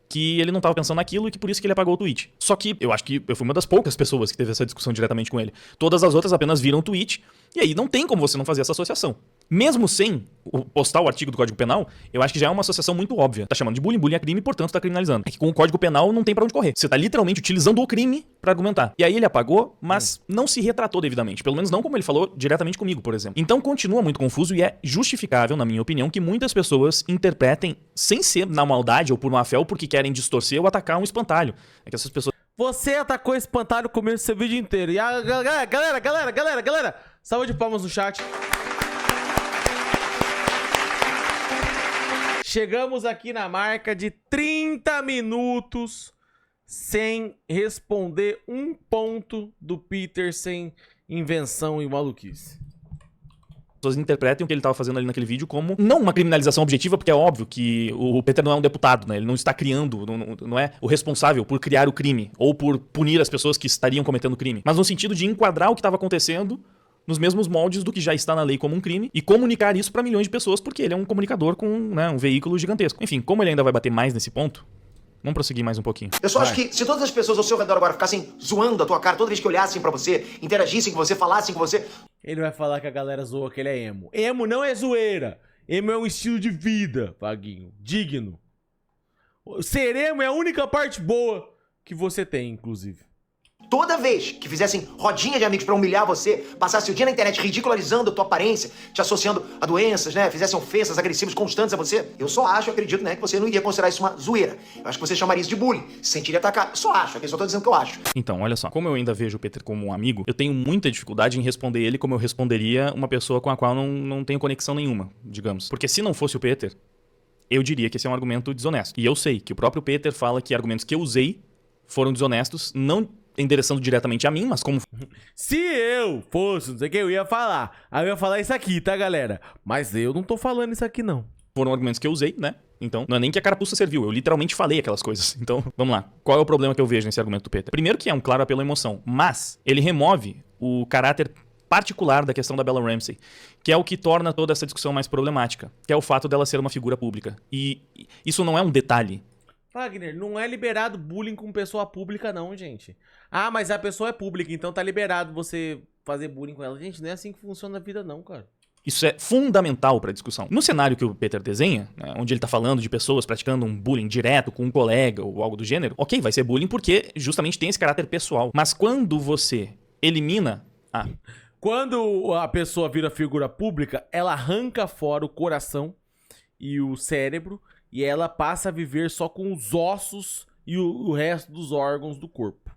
que ele não tava pensando naquilo e que por isso que ele apagou o tweet. Só que eu acho que eu fui uma das poucas pessoas que teve essa discussão diretamente com ele. Todas as outras apenas viram o tweet e aí não tem como você não fazer essa associação. Mesmo sem postar o artigo do Código Penal, eu acho que já é uma associação muito óbvia. Tá chamando de bullying, bullying é crime, portanto tá criminalizando. É que com o Código Penal não tem pra onde correr. Você tá literalmente utilizando o crime pra argumentar. E aí ele apagou, mas não se retratou devidamente. Pelo menos não como ele falou diretamente comigo, por exemplo. Então continua muito confuso e é justificável, na minha opinião, que muitas pessoas interpretem sem ser na maldade ou por má fé ou porque querem distorcer ou atacar um espantalho. É que essas pessoas... Você atacou espantalho no começo do seu vídeo inteiro. E a galera, salva de palmas no chat. Chegamos aqui na marca de 30 minutos sem responder um ponto do Peter sem invenção e maluquice. As pessoas interpretam o que ele estava fazendo ali naquele vídeo como não uma criminalização objetiva, porque é óbvio que o Peter não é um deputado, né? Ele não está criando, não é o responsável por criar o crime ou por punir as pessoas que estariam cometendo o crime, mas no sentido de enquadrar o que estava acontecendo nos mesmos moldes do que já está na lei como um crime e comunicar isso para milhões de pessoas, porque ele é um comunicador com, né, um veículo gigantesco. Enfim, como ele ainda vai bater mais nesse ponto, vamos prosseguir mais um pouquinho. Eu só acho que se todas as pessoas ao seu redor agora ficassem zoando a tua cara toda vez que olhassem pra você, interagissem com você, falassem com você... Ele vai falar que a galera zoa que ele é emo. Emo não é zoeira. Emo é um estilo de vida, Vaguinho. Digno. Ser emo é a única parte boa que você tem, inclusive. Toda vez que fizessem rodinha de amigos pra humilhar você, passasse o dia na internet ridicularizando a tua aparência, te associando a doenças, né? Fizessem ofensas agressivas constantes a você, eu só acho, acredito, né, que você não iria considerar isso uma zoeira. Eu acho que você chamaria isso de bullying, se sentiria atacado. Eu só acho, aqui só tô dizendo o que eu acho. Então, olha só, como eu ainda vejo o Peter como um amigo, eu tenho muita dificuldade em responder ele como eu responderia uma pessoa com a qual não tenho conexão nenhuma, digamos. Porque se não fosse o Peter, eu diria que esse é um argumento desonesto. E eu sei que o próprio Peter fala que argumentos que eu usei foram desonestos, não endereçando diretamente a mim, mas como... Se eu fosse, não sei o que, eu ia falar. Aí eu ia falar isso aqui, tá, galera? Mas eu não tô falando isso aqui, não. Foram argumentos que eu usei, né? Então, não é nem que a carapuça serviu, eu literalmente falei aquelas coisas. Então, vamos lá. Qual é o problema que eu vejo nesse argumento do Peter? Primeiro que é um claro apelo à emoção, mas ele remove o caráter particular da questão da Bella Ramsey, que é o que torna toda essa discussão mais problemática, que é o fato dela ser uma figura pública. E isso não é um detalhe. Wagner, não é liberado bullying com pessoa pública, não, gente. Ah, mas a pessoa é pública, então tá liberado você fazer bullying com ela. Gente, não é assim que funciona a vida, não, cara. Isso é fundamental para a discussão. No cenário que o Peter desenha, né, onde ele tá falando de pessoas praticando um bullying direto com um colega ou algo do gênero, ok, vai ser bullying porque justamente tem esse caráter pessoal. Mas quando você elimina a... Quando a pessoa vira figura pública, ela arranca fora o coração e o cérebro e ela passa a viver só com os ossos e o resto dos órgãos do corpo.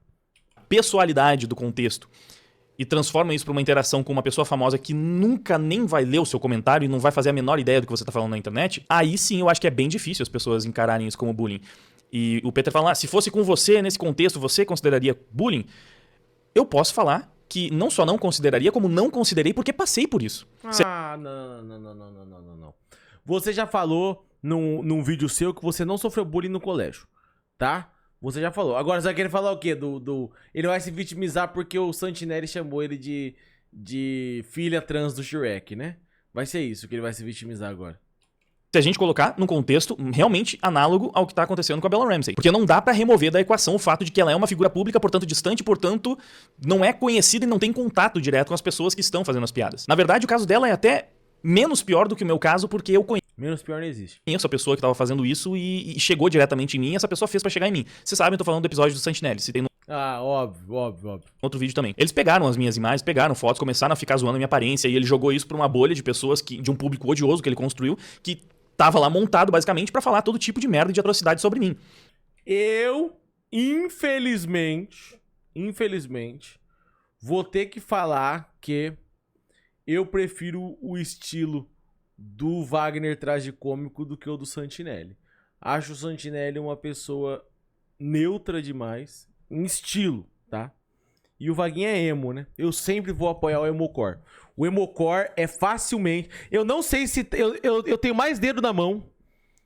Pessoalidade do contexto e transforma isso para uma interação com uma pessoa famosa que nunca nem vai ler o seu comentário e não vai fazer a menor ideia do que você tá falando na internet, aí sim eu acho que é bem difícil as pessoas encararem isso como bullying. E o Peter fala, se fosse com você nesse contexto, você consideraria bullying? Eu posso falar que não só não consideraria, como não considerei porque passei por isso. Não. Você já falou num vídeo seu que você não sofreu bullying no colégio, tá? Você já falou. Agora você vai querer falar o quê? Ele vai se vitimizar porque o Santinelli chamou ele de filha trans do Shrek, né? Vai ser isso que ele vai se vitimizar agora. Se a gente colocar num contexto realmente análogo ao que tá acontecendo com a Bella Ramsey. Porque não dá pra remover da equação o fato de que ela é uma figura pública, portanto distante, portanto não é conhecida e não tem contato direto com as pessoas que estão fazendo as piadas. Na verdade, o caso dela é até menos pior do que o meu caso, porque eu conheço. Menos pior não existe. Conheço a pessoa que tava fazendo isso e chegou diretamente em mim, e essa pessoa fez pra chegar em mim. Vocês sabem, eu tô falando do episódio do Santinelli. Se tem no óbvio. outro vídeo também. Eles pegaram as minhas imagens, pegaram fotos, começaram a ficar zoando a minha aparência, e ele jogou isso pra uma bolha de pessoas, de um público odioso que ele construiu, que tava lá montado basicamente pra falar todo tipo de merda e de atrocidade sobre mim. Eu, infelizmente, vou ter que falar que eu prefiro o estilo do Wagner tragicômico do que o do Santinelli. Acho o Santinelli uma pessoa neutra demais, em estilo, tá? E o Vaguinho é emo, né? Eu sempre vou apoiar o emocore. O emocore é facilmente... Eu não sei se... Eu tenho mais dedo na mão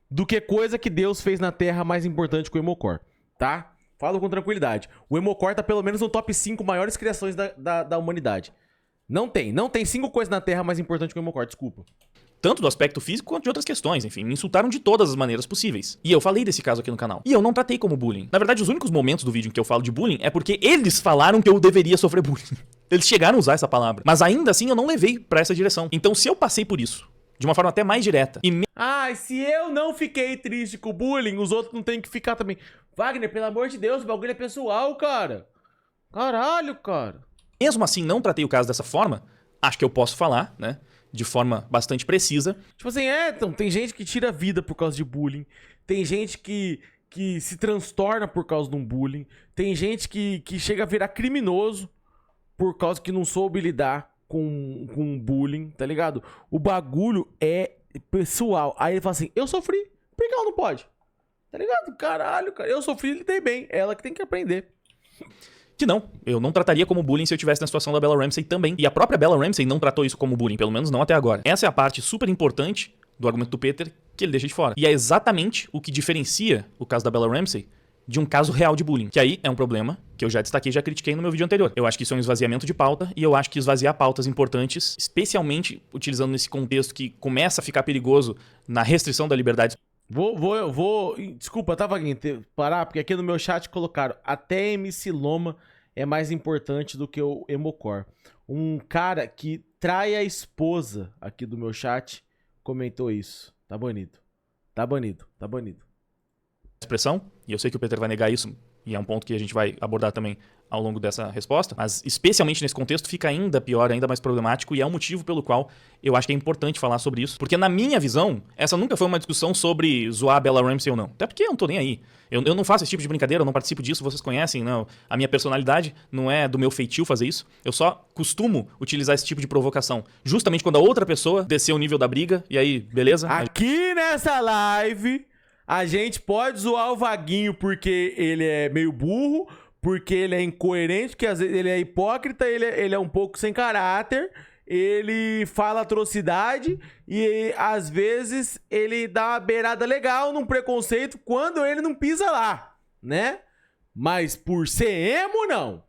do que coisa que Deus fez na Terra mais importante que o emocore, tá? Falo com tranquilidade. O emocore tá pelo menos no top 5 maiores criações da humanidade. Não tem 5 coisas na Terra mais importantes que o emocore, desculpa. Tanto do aspecto físico quanto de outras questões, enfim, me insultaram de todas as maneiras possíveis. E eu falei desse caso aqui no canal. E eu não tratei como bullying. Na verdade, os únicos momentos do vídeo em que eu falo de bullying é porque eles falaram que eu deveria sofrer bullying. Eles chegaram a usar essa palavra. Mas ainda assim eu não levei pra essa direção. Então se eu passei por isso, de uma forma até mais direta, e Ai, se eu não fiquei triste com o bullying, os outros não tem que ficar também. Wagner, pelo amor de Deus, o bagulho é pessoal, cara. Caralho, cara. mesmo assim não tratei o caso dessa forma, acho que eu posso falar, né? De forma bastante precisa. Tipo assim, então, tem gente que tira a vida por causa de bullying. Tem gente que se transtorna por causa de um bullying. Tem gente que chega a virar criminoso por causa que não soube lidar com bullying, tá ligado? O bagulho é pessoal. Aí ele fala assim, eu sofri, por que ela não pode? Tá ligado? Caralho, cara, eu sofri e lidei bem. É ela que tem que aprender. Que não, eu não trataria como bullying se eu estivesse na situação da Bella Ramsey também. E a própria Bella Ramsey não tratou isso como bullying, pelo menos não até agora. Essa é a parte super importante do argumento do Peter que ele deixa de fora. E é exatamente o que diferencia o caso da Bella Ramsey de um caso real de bullying. Que aí é um problema que eu já destaquei e já critiquei no meu vídeo anterior. Eu acho que isso é um esvaziamento de pauta e eu acho que esvaziar pautas importantes, especialmente utilizando nesse contexto que começa a ficar perigoso na restrição da liberdade. Desculpa, tá, Vaguinho? Parar, porque aqui no meu chat colocaram até MC Loma é mais importante do que o Emocor. Um cara que trai a esposa aqui do meu chat comentou isso. Tá banido. Tá banido. Tá banido. Expressão, e eu sei que o Peter vai negar isso, e é um ponto que a gente vai abordar também ao longo dessa resposta, mas especialmente nesse contexto fica ainda pior, ainda mais problemático, e é um motivo pelo qual eu acho que é importante falar sobre isso, porque na minha visão, essa nunca foi uma discussão sobre zoar a Bella Ramsey ou não, até porque eu não tô nem aí. Eu não faço esse tipo de brincadeira, eu não participo disso, vocês conhecem, não. A minha personalidade não é do meu feitio fazer isso, eu só costumo utilizar esse tipo de provocação, justamente quando a outra pessoa descer o nível da briga, e aí, beleza? Aqui nessa live, a gente pode zoar o Vaguinho porque ele é meio burro, porque ele é incoerente, porque às vezes ele é hipócrita, ele é um pouco sem caráter, ele fala atrocidade e às vezes ele dá uma beirada legal num preconceito quando ele não pisa lá, né? Mas por ser emo, não.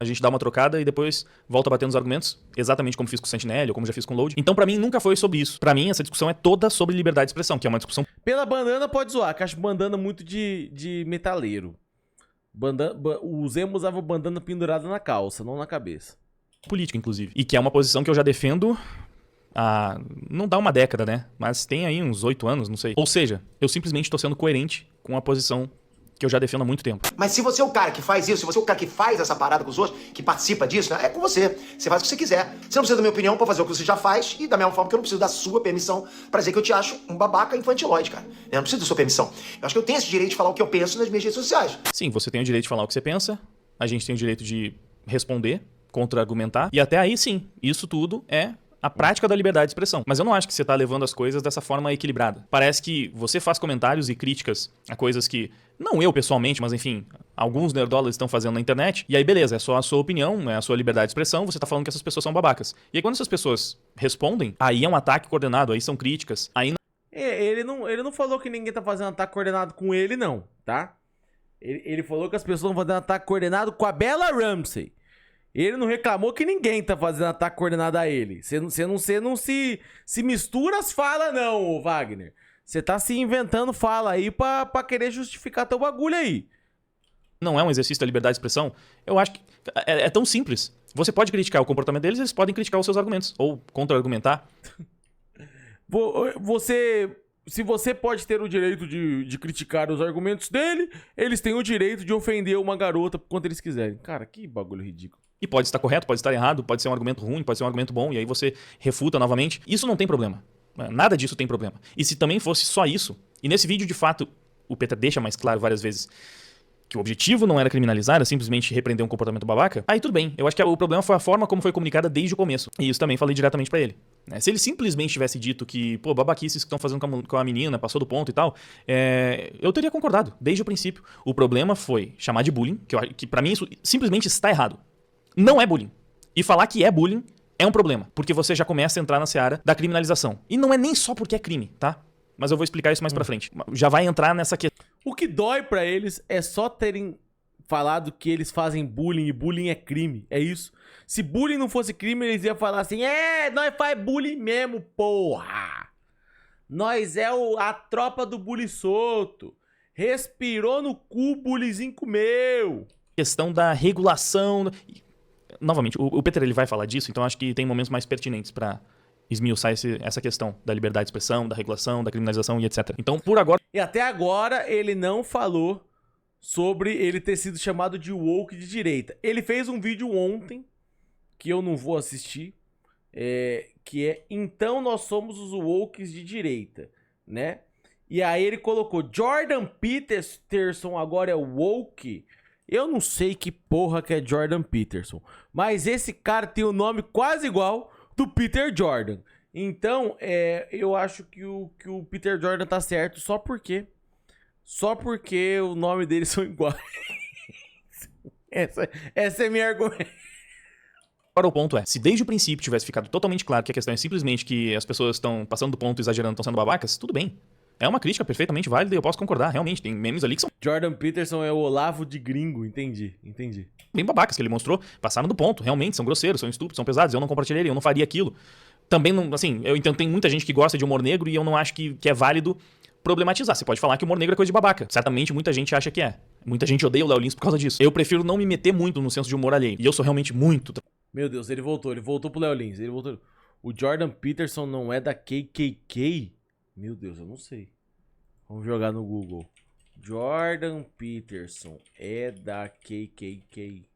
A gente dá uma trocada e depois volta a bater nos argumentos, exatamente como fiz com o Sentinel ou como já fiz com o Load. Então, pra mim, nunca foi sobre isso. Pra mim, essa discussão é toda sobre liberdade de expressão, que é uma discussão... Pela bandana pode zoar, que eu acho bandana muito de metaleiro. Os emos usavam bandana pendurada na calça, não na cabeça. política, inclusive. E que é uma posição que eu já defendo há... não dá uma década, né? Mas tem aí uns 8 anos, não sei. Ou seja, eu simplesmente tô sendo coerente com a posição que eu já defendo há muito tempo. Mas se você é o cara que faz isso, se você é o cara que faz essa parada com os outros, que participa disso, né, é com você. Você faz o que você quiser. Você não precisa da minha opinião pra fazer o que você já faz e da mesma forma que eu não preciso da sua permissão pra dizer que eu te acho um babaca infantilóide, cara. Eu não preciso da sua permissão. Eu acho que eu tenho esse direito de falar o que eu penso nas minhas redes sociais. Sim, você tem o direito de falar o que você pensa, a gente tem o direito de responder, contra-argumentar, e até aí sim, isso tudo é a prática da liberdade de expressão. Mas eu não acho que você tá levando as coisas dessa forma equilibrada. Parece que você faz comentários e críticas a coisas que, não eu pessoalmente, mas enfim, alguns nerdolas estão fazendo na internet, e aí beleza, é só a sua opinião, é a sua liberdade de expressão, você tá falando que essas pessoas são babacas. E aí quando essas pessoas respondem, aí é um ataque coordenado, aí são críticas, aí Ele não falou que ninguém tá fazendo ataque coordenado com ele, não, tá? Ele falou que as pessoas estão fazendo ataque coordenado com a Bella Ramsey. Ele não reclamou que ninguém tá fazendo ataque coordenado a ele. Você não se mistura as falas, não, Wagner. Você tá se inventando fala aí pra querer justificar teu bagulho aí. não é um exercício da liberdade de expressão. Eu acho que é tão simples. Você pode criticar o comportamento deles, eles podem criticar os seus argumentos. Ou contra-argumentar. Se você pode ter o direito de criticar os argumentos dele, eles têm o direito de ofender uma garota quanto eles quiserem. Cara, que bagulho ridículo. E pode estar correto, pode estar errado, pode ser um argumento ruim, pode ser um argumento bom, e aí você refuta novamente. Isso não tem problema. Nada disso tem problema. E se também fosse só isso, e nesse vídeo, de fato, o Peter deixa mais claro várias vezes que o objetivo não era criminalizar, era simplesmente repreender um comportamento babaca, aí tudo bem. Eu acho que o problema foi a forma como foi comunicada desde o começo. E isso também falei diretamente pra ele. Se ele simplesmente tivesse dito que, pô, babaquices que estão fazendo com a menina, passou do ponto e tal, eu teria concordado desde o princípio. O problema foi chamar de bullying, que pra mim isso simplesmente está errado. Não é bullying. E falar que é bullying é um problema, porque você já começa a entrar na seara da criminalização. E não é nem só porque é crime, tá? Mas eu vou explicar isso mais pra frente. Já vai entrar nessa questão. O que dói pra eles é só terem falado que eles fazem bullying e bullying é crime. É isso. Se bullying não fosse crime, eles iam falar assim: nós faz bullying mesmo, porra. Nós é a tropa do bully solto. Respirou no cu, bullyzinho comeu. Questão da regulação. Novamente, o Peter ele vai falar disso, então acho que tem momentos mais pertinentes pra esmiuçar essa questão da liberdade de expressão, da regulação, da criminalização e etc. Então, por agora... E até agora, ele não falou sobre ele ter sido chamado de woke de direita. Ele fez um vídeo ontem, que eu não vou assistir, que é Então Nós Somos os Wokes de Direita, né? E aí ele colocou Jordan Peterson agora é woke. Eu não sei que porra que é Jordan Peterson, mas esse cara tem o nome quase igual do Peter Jordan. Então, eu acho que o Peter Jordan tá certo só porque o nome deles são iguais. Essa é minha argumento. Agora o ponto é, se desde o princípio tivesse ficado totalmente claro que a questão é simplesmente que as pessoas estão passando do ponto, exagerando, estão sendo babacas, tudo bem. É uma crítica perfeitamente válida e eu posso concordar, realmente. Tem memes ali que são Jordan Peterson é o Olavo de gringo, entendi. bem babacas, que ele mostrou, passaram do ponto, realmente, são grosseiros, são estúpidos, são pesados, eu não compartilharia, eu não faria aquilo. Também, não, assim, eu entendo, tem muita gente que gosta de humor negro e eu não acho que é válido problematizar. Você pode falar que o humor negro é coisa de babaca. Certamente muita gente acha que é. Muita gente odeia o Léo Lins por causa disso. Eu prefiro não me meter muito no senso de humor alheio. E eu sou realmente muito... Meu Deus, ele voltou pro Léo Lins, O Jordan Peterson não é da KKK? Meu Deus, eu não sei. Vamos jogar no Google. Jordan Peterson é da KKK.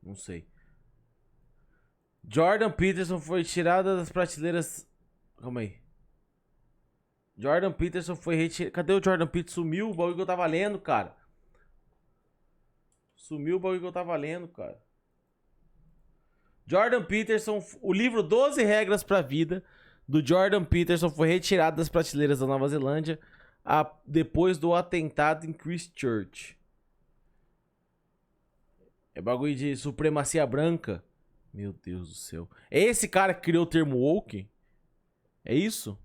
Não sei. Jordan Peterson foi tirado das prateleiras... Calma aí. Jordan Peterson foi retirado... Cadê o Jordan Peterson? Sumiu o bagulho que eu tava lendo, cara. Jordan Peterson... O livro 12 Regras pra Vida... do Jordan Peterson foi retirado das prateleiras da Nova Zelândia depois do atentado em Christchurch. É bagulho de supremacia branca. Meu Deus do céu. É esse cara que criou o termo woke? É isso?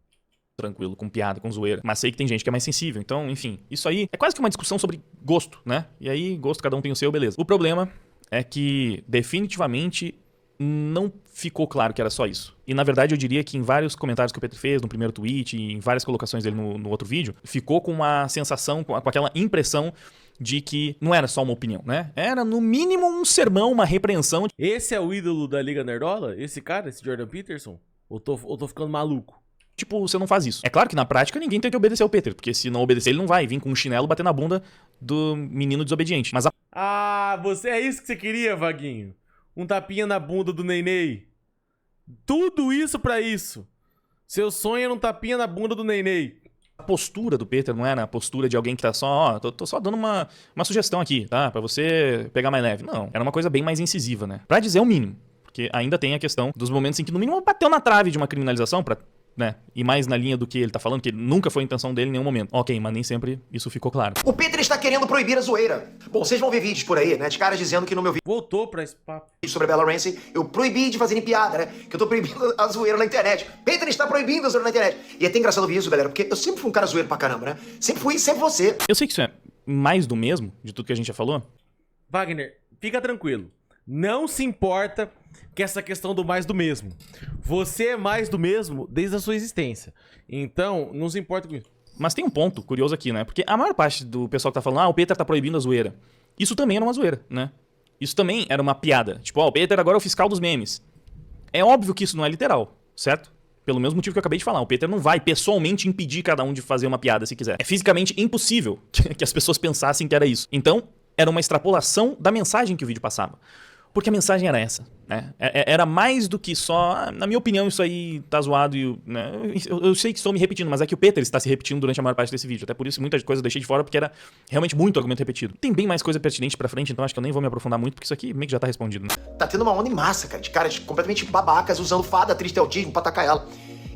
Tranquilo, com piada, com zoeira. Mas sei que tem gente que é mais sensível. Então, enfim, isso aí é quase que uma discussão sobre gosto, né? E aí, gosto, cada um tem o seu, beleza. O problema é que, definitivamente... não ficou claro que era só isso. E na verdade eu diria que em vários comentários que o Peter fez, no primeiro tweet, e em várias colocações dele no outro vídeo, ficou com uma sensação, com aquela impressão de que não era só uma opinião, né? Era no mínimo um sermão, uma repreensão. Esse é o ídolo da Liga Nerdola? Esse cara, esse Jordan Peterson? Ou tô ficando maluco? Tipo, você não faz isso. É claro que na prática ninguém tem que obedecer ao Peter, porque se não obedecer ele não vai vir com um chinelo bater na bunda do menino desobediente. Mas é isso que você queria, Vaguinho? Um tapinha na bunda do Nenê. Tudo isso pra isso. Seu sonho era um tapinha na bunda do Nenê. A postura do Peter não era a postura de alguém que tá só, tô só dando uma sugestão aqui, tá? Pra você pegar mais leve. Não, era uma coisa bem mais incisiva, né? Pra dizer o mínimo. Porque ainda tem a questão dos momentos em que no mínimo bateu na trave de uma criminalização pra... né? E mais na linha do que ele tá falando, que nunca foi a intenção dele em nenhum momento. Ok, mas nem sempre isso ficou claro. O Peter está querendo proibir a zoeira. Bom, vocês vão ver vídeos por aí, né? De caras dizendo que no meu vídeo Voltou pra esse papo. sobre a Bella Ramsey, eu proibi de fazerem piada, né? Que eu tô proibindo a zoeira na internet. Peter está proibindo a zoeira na internet. E é até engraçado ouvir isso, galera, porque eu sempre fui um cara zoeiro pra caramba, né? Sempre fui, sempre você. Eu sei que isso é mais do mesmo, de tudo que a gente já falou. Wagner, fica tranquilo. Não se importa que essa questão do mais do mesmo. Você é mais do mesmo desde a sua existência. Então, não se importa com isso. Mas tem um ponto curioso aqui, né? Porque a maior parte do pessoal que tá falando, o Peter tá proibindo a zoeira. Isso também era uma zoeira, né? Isso também era uma piada. Tipo, o Peter agora é o fiscal dos memes. É óbvio que isso não é literal, certo? Pelo mesmo motivo que eu acabei de falar. O Peter não vai pessoalmente impedir cada um de fazer uma piada se quiser. É fisicamente impossível que as pessoas pensassem que era isso. Então, era uma extrapolação da mensagem que o vídeo passava. Porque a mensagem era essa, né? Era mais do que só... Na minha opinião, isso aí tá zoado e... Né? Eu sei que estou me repetindo, mas é que o Peter está se repetindo durante a maior parte desse vídeo. Até por isso, muita coisa eu deixei de fora, porque era realmente muito argumento repetido. Tem bem mais coisa pertinente pra frente, então acho que eu nem vou me aprofundar muito, porque isso aqui meio que já tá respondido, né? Tá tendo uma onda em massa, cara, de caras completamente babacas usando fada, triste autismo pra atacar ela.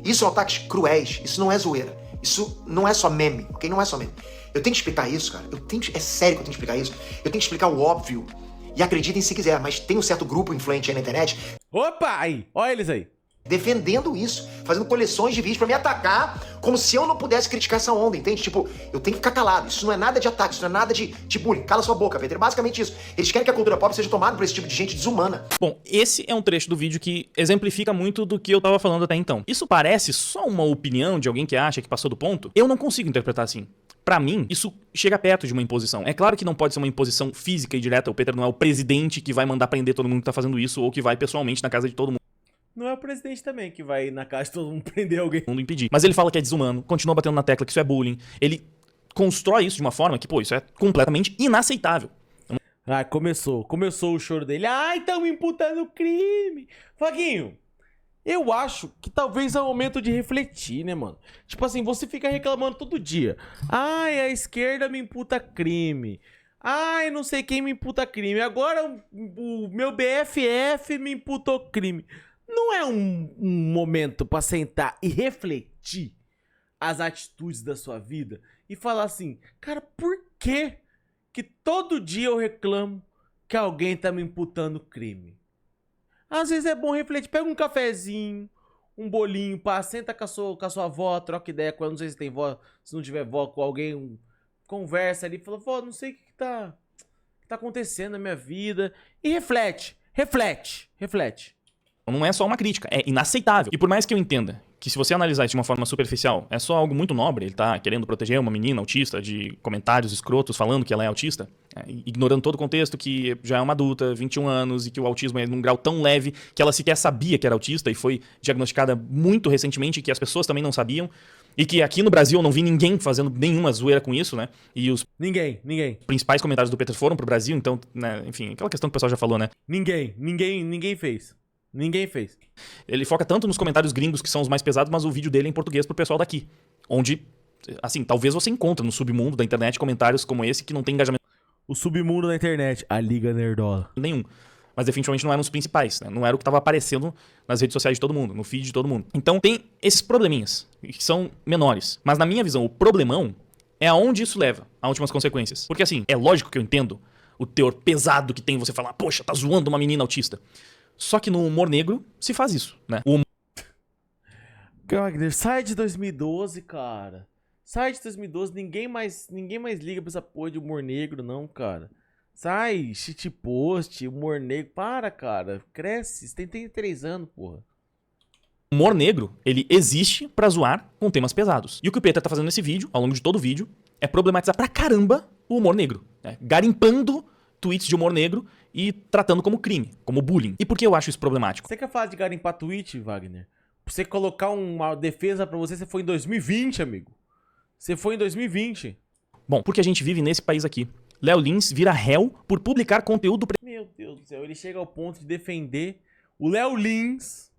Isso são ataques cruéis, isso não é zoeira. Isso não é só meme, ok? Não é só meme. Eu tenho que explicar isso, cara. É sério que eu tenho que explicar isso. Eu tenho que explicar o óbvio. E acreditem se quiser, mas tem um certo grupo influente aí na internet. Opa! Aí! Olha eles aí. defendendo isso, fazendo coleções de vídeos pra me atacar, como se eu não pudesse criticar essa onda, entende? Tipo, eu tenho que ficar calado. Isso não é nada de ataque, isso não é nada de bullying. Cala sua boca, Peter. É basicamente isso. Eles querem que a cultura pop seja tomada por esse tipo de gente desumana. Bom, esse é um trecho do vídeo que exemplifica muito do que eu tava falando até então. Isso parece só uma opinião de alguém que acha que passou do ponto? Eu não consigo interpretar assim. Pra mim, isso chega perto de uma imposição. É claro que não pode ser uma imposição física e direta. O Peter não é o presidente que vai mandar prender todo mundo que tá fazendo isso ou que vai pessoalmente na casa de todo mundo. Não é o presidente também que vai na casa de todo mundo prender alguém. Impedir. Mas ele fala que é desumano, continua batendo na tecla que isso é bullying. Ele constrói isso de uma forma que, pô, isso é completamente inaceitável. Ah, começou o choro dele. Ai, estão me imputando crime. Vaguinho, eu acho que talvez é o momento de refletir, né, mano? Tipo assim, você fica reclamando todo dia. Ai, a esquerda me imputa crime. Ai, não sei quem me imputa crime. Agora o meu BFF me imputou crime. Não é um momento pra sentar e refletir as atitudes da sua vida e falar assim, cara, por que todo dia eu reclamo que alguém tá me imputando crime? Às vezes é bom refletir, pega um cafezinho, um bolinho, pá, senta com a sua avó, troca ideia com ela, não sei se tem vó, se não tiver vó, com alguém, conversa ali, fala, vó, não sei o que tá acontecendo na minha vida, e reflete. Não é só uma crítica, é inaceitável. E por mais que eu entenda que se você analisar isso de uma forma superficial, é só algo muito nobre, ele tá querendo proteger uma menina autista de comentários escrotos falando que ela é autista, ignorando todo o contexto que já é uma adulta, 21 anos, e que o autismo é num grau tão leve que ela sequer sabia que era autista e foi diagnosticada muito recentemente e que as pessoas também não sabiam. E que aqui no Brasil eu não vi ninguém fazendo nenhuma zoeira com isso, né? E os Ninguém. principais comentários do Peter foram pro Brasil, então, né, enfim, aquela questão que o pessoal já falou, né? Ninguém fez. Ele foca tanto nos comentários gringos, que são os mais pesados, mas o vídeo dele é em português pro pessoal daqui. Onde, assim, talvez você encontre no submundo da internet comentários como esse que não tem engajamento O submundo da internet, a Liga Nerdola. nenhum. Mas definitivamente não eram os principais, né? Não era o que tava aparecendo nas redes sociais de todo mundo, no feed de todo mundo. Então tem esses probleminhas, que são menores. Mas na minha visão, o problemão é aonde isso leva, a últimas consequências. Porque assim, é lógico que eu entendo o teor pesado que tem você falar, poxa, tá zoando uma menina autista. Só que no humor negro se faz isso, né? O Wagner, sai de 2012, cara. Sai de 2012, ninguém mais liga pra essa porra de humor negro, não, cara. Sai, shitpost, humor negro. Para, cara. Cresce, você tem 33 anos, porra. humor negro, ele existe pra zoar com temas pesados. E o que o Peter tá fazendo nesse vídeo, ao longo de todo o vídeo, é problematizar pra caramba o humor negro, né? Garimpando tweets de humor negro e tratando como crime, como bullying. E por que eu acho isso problemático? Você quer falar de garimpar tweet, Wagner? Pra você colocar uma defesa pra você foi em 2020, amigo. Você foi em 2020. Bom, porque a gente vive nesse país aqui. Léo Lins vira réu por publicar conteúdo... Meu Deus do céu, ele chega ao ponto de defender o Léo Lins.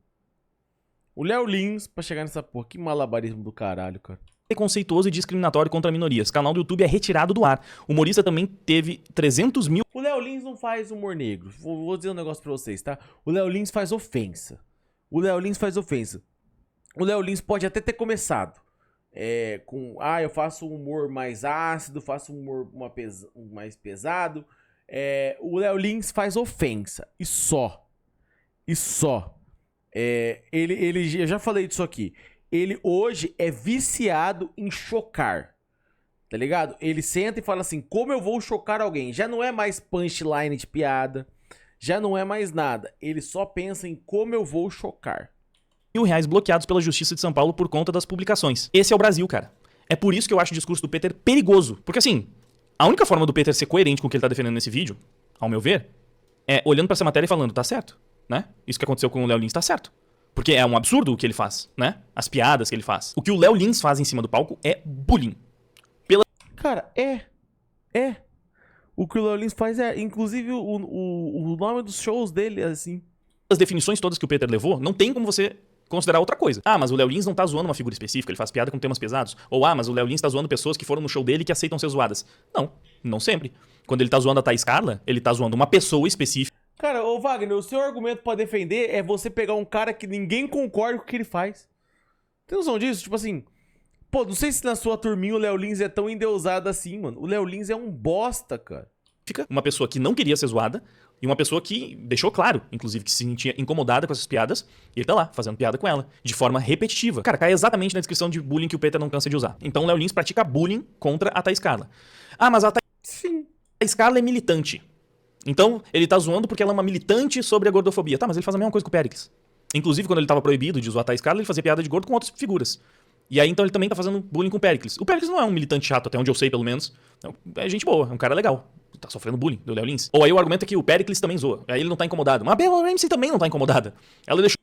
O Léo Lins pra chegar nessa porra. Que malabarismo do caralho, cara. Preconceituoso e discriminatório contra minorias. O canal do YouTube é retirado do ar. O humorista também teve 300 mil... O Léo Lins não faz humor negro. Vou dizer um negócio pra vocês, tá? O Léo Lins faz ofensa. O Léo Lins pode até ter começado com... eu faço um humor mais ácido, faço um humor mais pesado. O Léo Lins faz ofensa. E só. Eu já falei disso aqui. Ele hoje é viciado em chocar. Tá ligado? Ele senta e fala assim, como eu vou chocar alguém? Já não é mais punchline de piada. Já não é mais nada. Ele só pensa em como eu vou chocar. R$1.000 bloqueados pela Justiça de São Paulo por conta das publicações. Esse é o Brasil, cara. É por isso que eu acho o discurso do Peter perigoso. Porque assim, a única forma do Peter ser coerente com o que ele tá defendendo nesse vídeo, ao meu ver, é olhando pra essa matéria e falando, tá certo, né? Isso que aconteceu com o Léo Lins tá certo. Porque é um absurdo o que ele faz, né? As piadas que ele faz. O que o Léo Lins faz em cima do palco é bullying. Cara, O que o Léo Lins faz inclusive, o nome dos shows dele, assim. As definições todas que o Peter levou, não tem como você considerar outra coisa. Mas o Léo Lins não tá zoando uma figura específica, ele faz piada com temas pesados. Ou, mas o Léo Lins tá zoando pessoas que foram no show dele e que aceitam ser zoadas. Não sempre. Quando ele tá zoando a Thaís Carla, ele tá zoando uma pessoa específica. Cara, ô Wagner, o seu argumento pra defender é você pegar um cara que ninguém concorda com o que ele faz. Tem noção disso? Tipo assim, pô, não sei se na sua turminha o Léo Lins é tão endeusado assim, mano. O Léo Lins é um bosta, cara. uma pessoa que não queria ser zoada e uma pessoa que deixou claro, inclusive, que se sentia incomodada com essas piadas, e ele tá lá, fazendo piada com ela, de forma repetitiva. Cara, cai exatamente na descrição de bullying que o Peter não cansa de usar. Então o Léo Lins pratica bullying contra a Thaís Carla. Ah, mas a Thaís Carla é militante. Então ele tá zoando porque ela é uma militante sobre a gordofobia. Tá, mas ele faz a mesma coisa com o Péricles. Inclusive, quando ele tava proibido de zoar a Thaís Carla, ele fazia piada de gordo com outras figuras. E aí, então, ele também tá fazendo bullying com o Péricles. O Péricles não é um militante chato, até onde eu sei, pelo menos. É gente boa, é um cara legal. Tá sofrendo bullying do Léo Lins. Ou aí o argumento é que o Péricles também zoa. Aí ele não tá incomodado. Mas a Bella Ramsey também não tá incomodada. Ela deixou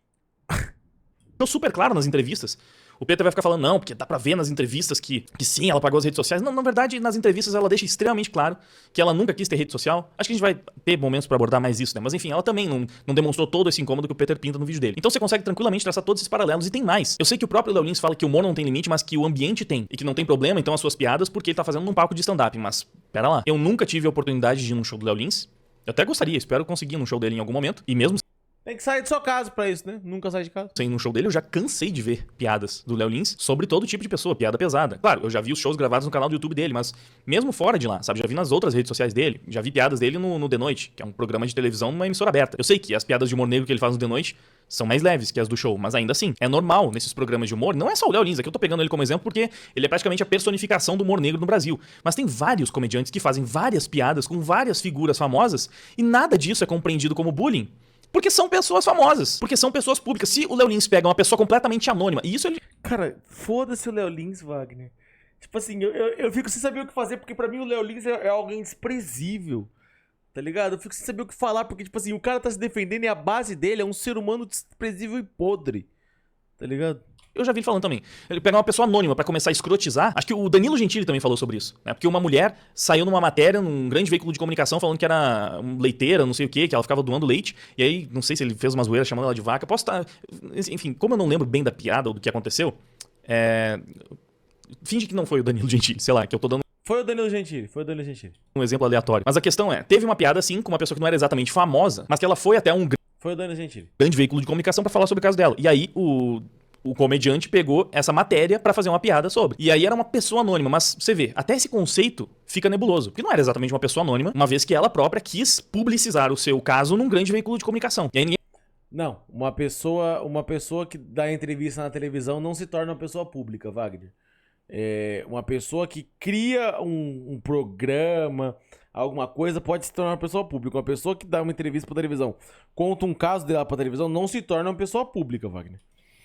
super claro nas entrevistas. O Peter vai ficar falando, não, porque dá pra ver nas entrevistas que sim, ela pagou as redes sociais. Não, na verdade, nas entrevistas ela deixa extremamente claro que ela nunca quis ter rede social. Acho que a gente vai ter momentos pra abordar mais isso, né? Mas enfim, ela também não demonstrou todo esse incômodo que o Peter pinta no vídeo dele. Então você consegue tranquilamente traçar todos esses paralelos e tem mais. Eu sei que o próprio Léo Lins fala que o humor não tem limite, mas que o ambiente tem. E que não tem problema, então, as suas piadas, porque ele tá fazendo num palco de stand-up. Mas, pera lá. Eu nunca tive a oportunidade de ir num show do Léo Lins. Eu até gostaria, espero conseguir num show dele em algum momento. E mesmo Tem que sair de sua casa pra isso, né? Nunca sai de casa. sem num show dele, eu já cansei de ver piadas do Léo Lins sobre todo tipo de pessoa, piada pesada. Claro, eu já vi os shows gravados no canal do YouTube dele, mas mesmo fora de lá, sabe? Já vi nas outras redes sociais dele, já vi piadas dele no The Noite, que é um programa de televisão numa emissora aberta. Eu sei que as piadas de humor negro que ele faz no The Noite são mais leves que as do show, mas ainda assim, é normal nesses programas de humor. Não é só o Léo Lins, aqui eu tô pegando ele como exemplo porque ele é praticamente a personificação do humor negro no Brasil. Mas tem vários comediantes que fazem várias piadas com várias figuras famosas e nada disso é compreendido como bullying. Porque são pessoas famosas, porque são pessoas públicas. Se o Léo Lins pega uma pessoa completamente anônima, e isso ele... Cara, foda-se o Léo Lins, Wagner. Tipo assim, eu fico sem saber o que fazer, porque pra mim o Léo Lins é alguém desprezível. Tá ligado? Eu fico sem saber o que falar, porque, tipo assim, o cara tá se defendendo e a base dele é um ser humano desprezível e podre. Tá ligado? Eu já vi ele falando também. Ele pegar uma pessoa anônima pra começar a escrotizar. Acho que o Danilo Gentili também falou sobre isso, né? Porque uma mulher saiu numa matéria, num grande veículo de comunicação, falando que era leiteira, não sei o quê, que ela ficava doando leite. E aí, não sei se ele fez uma zoeira chamando ela de vaca. Posso estar... Enfim, como eu não lembro bem da piada ou do que aconteceu, finge que não foi o Danilo Gentili, sei lá, que eu tô dando Foi o Danilo Gentili. um exemplo aleatório. Mas a questão é, teve uma piada assim com uma pessoa que não era exatamente famosa, mas que ela foi até um Foi o Danilo Gentili. grande veículo de comunicação pra falar sobre o caso dela. E aí o comediante pegou essa matéria pra fazer uma piada sobre. E aí era uma pessoa anônima, mas você vê, até esse conceito fica nebuloso. Porque não era exatamente uma pessoa anônima, uma vez que ela própria quis publicizar o seu caso num grande veículo de comunicação. E aí ninguém Não, uma pessoa que dá entrevista na televisão não se torna uma pessoa pública, Wagner. É, uma pessoa que cria um programa, alguma coisa, pode se tornar uma pessoa pública. Uma pessoa que dá uma entrevista pra televisão, conta um caso dela pra televisão, não se torna uma pessoa pública, Wagner.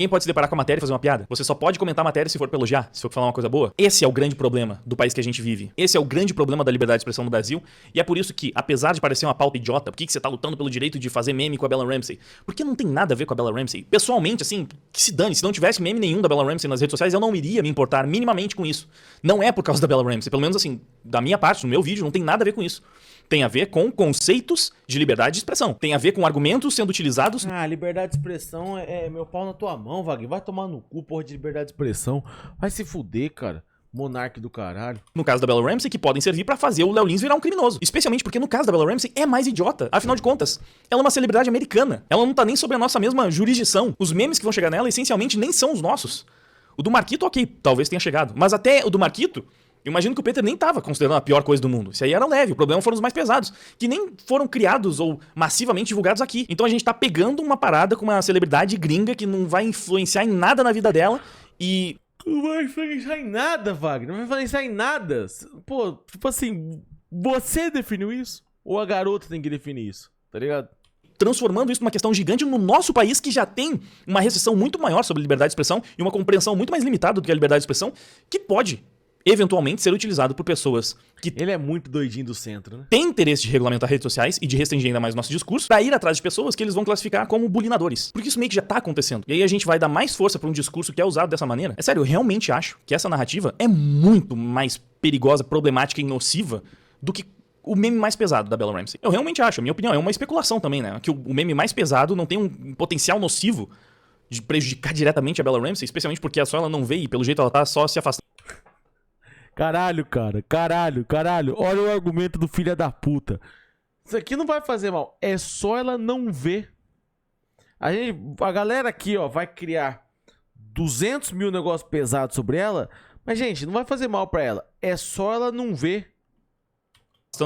pode se deparar com a matéria e fazer uma piada. Você só pode comentar a matéria se for pra elogiar, se for falar uma coisa boa. Esse é o grande problema do país que a gente vive. Esse é o grande problema da liberdade de expressão no Brasil. E é por isso que, apesar de parecer uma pauta idiota, por que você tá lutando pelo direito de fazer meme com a Bella Ramsey? Porque não tem nada a ver com a Bella Ramsey. Pessoalmente, assim, que se dane. Se não tivesse meme nenhum da Bella Ramsey nas redes sociais, eu não iria me importar minimamente com isso. Não é por causa da Bella Ramsey. Pelo menos, assim, da minha parte, no meu vídeo, não tem nada a ver com isso. Tem a ver com conceitos de liberdade de expressão. Tem a ver com argumentos sendo utilizados... Ah, liberdade de expressão é meu pau na tua mão, Wagner. Vai tomar no cu, porra de liberdade de expressão. Vai se fuder, cara. Monarque do caralho. No caso da Bella Ramsey, que podem servir pra fazer o Léo Lins virar um criminoso. Especialmente porque no caso da Bella Ramsey é mais idiota. Afinal de contas, ela é uma celebridade americana. Ela não tá nem sob a nossa mesma jurisdição. Os memes que vão chegar nela, essencialmente, nem são os nossos. O do Marquito, ok, talvez tenha chegado. Mas até o do Marquito... Eu imagino que o Peter nem tava considerando a pior coisa do mundo. Isso aí era leve, o problema foram os mais pesados, que nem foram criados ou massivamente divulgados aqui. Então a gente tá pegando uma parada com uma celebridade gringa que não vai influenciar em nada na vida dela e... Não vai influenciar em nada, Wagner. Não vai influenciar em nada. Pô, tipo assim, você definiu isso? Ou a garota tem que definir isso? Tá ligado? transformando isso numa questão gigante no nosso país, que já tem uma restrição muito maior sobre liberdade de expressão e uma compreensão muito mais limitada do que a liberdade de expressão, que pode eventualmente ser utilizado por pessoas que Ele é muito doidinho do centro, né? têm interesse de regulamentar redes sociais e de restringir ainda mais nosso discurso pra ir atrás de pessoas que eles vão classificar como bulinadores. Porque isso meio que já tá acontecendo. E aí a gente vai dar mais força pra um discurso que é usado dessa maneira. É sério, eu realmente acho que essa narrativa é muito mais perigosa, problemática e nociva do que o meme mais pesado da Bella Ramsey. Eu realmente acho, a minha opinião, é uma especulação também, né? Que o meme mais pesado não tem um potencial nocivo de prejudicar diretamente a Bella Ramsey, especialmente porque é só ela não vê e pelo jeito ela tá só se afastando. Caralho, cara. Caralho. Olha o argumento do filho da puta. Isso aqui não vai fazer mal. É só ela não ver. A galera aqui, ó, vai criar 200 mil negócios pesados sobre ela. Mas, gente, não vai fazer mal pra ela. É só ela não ver.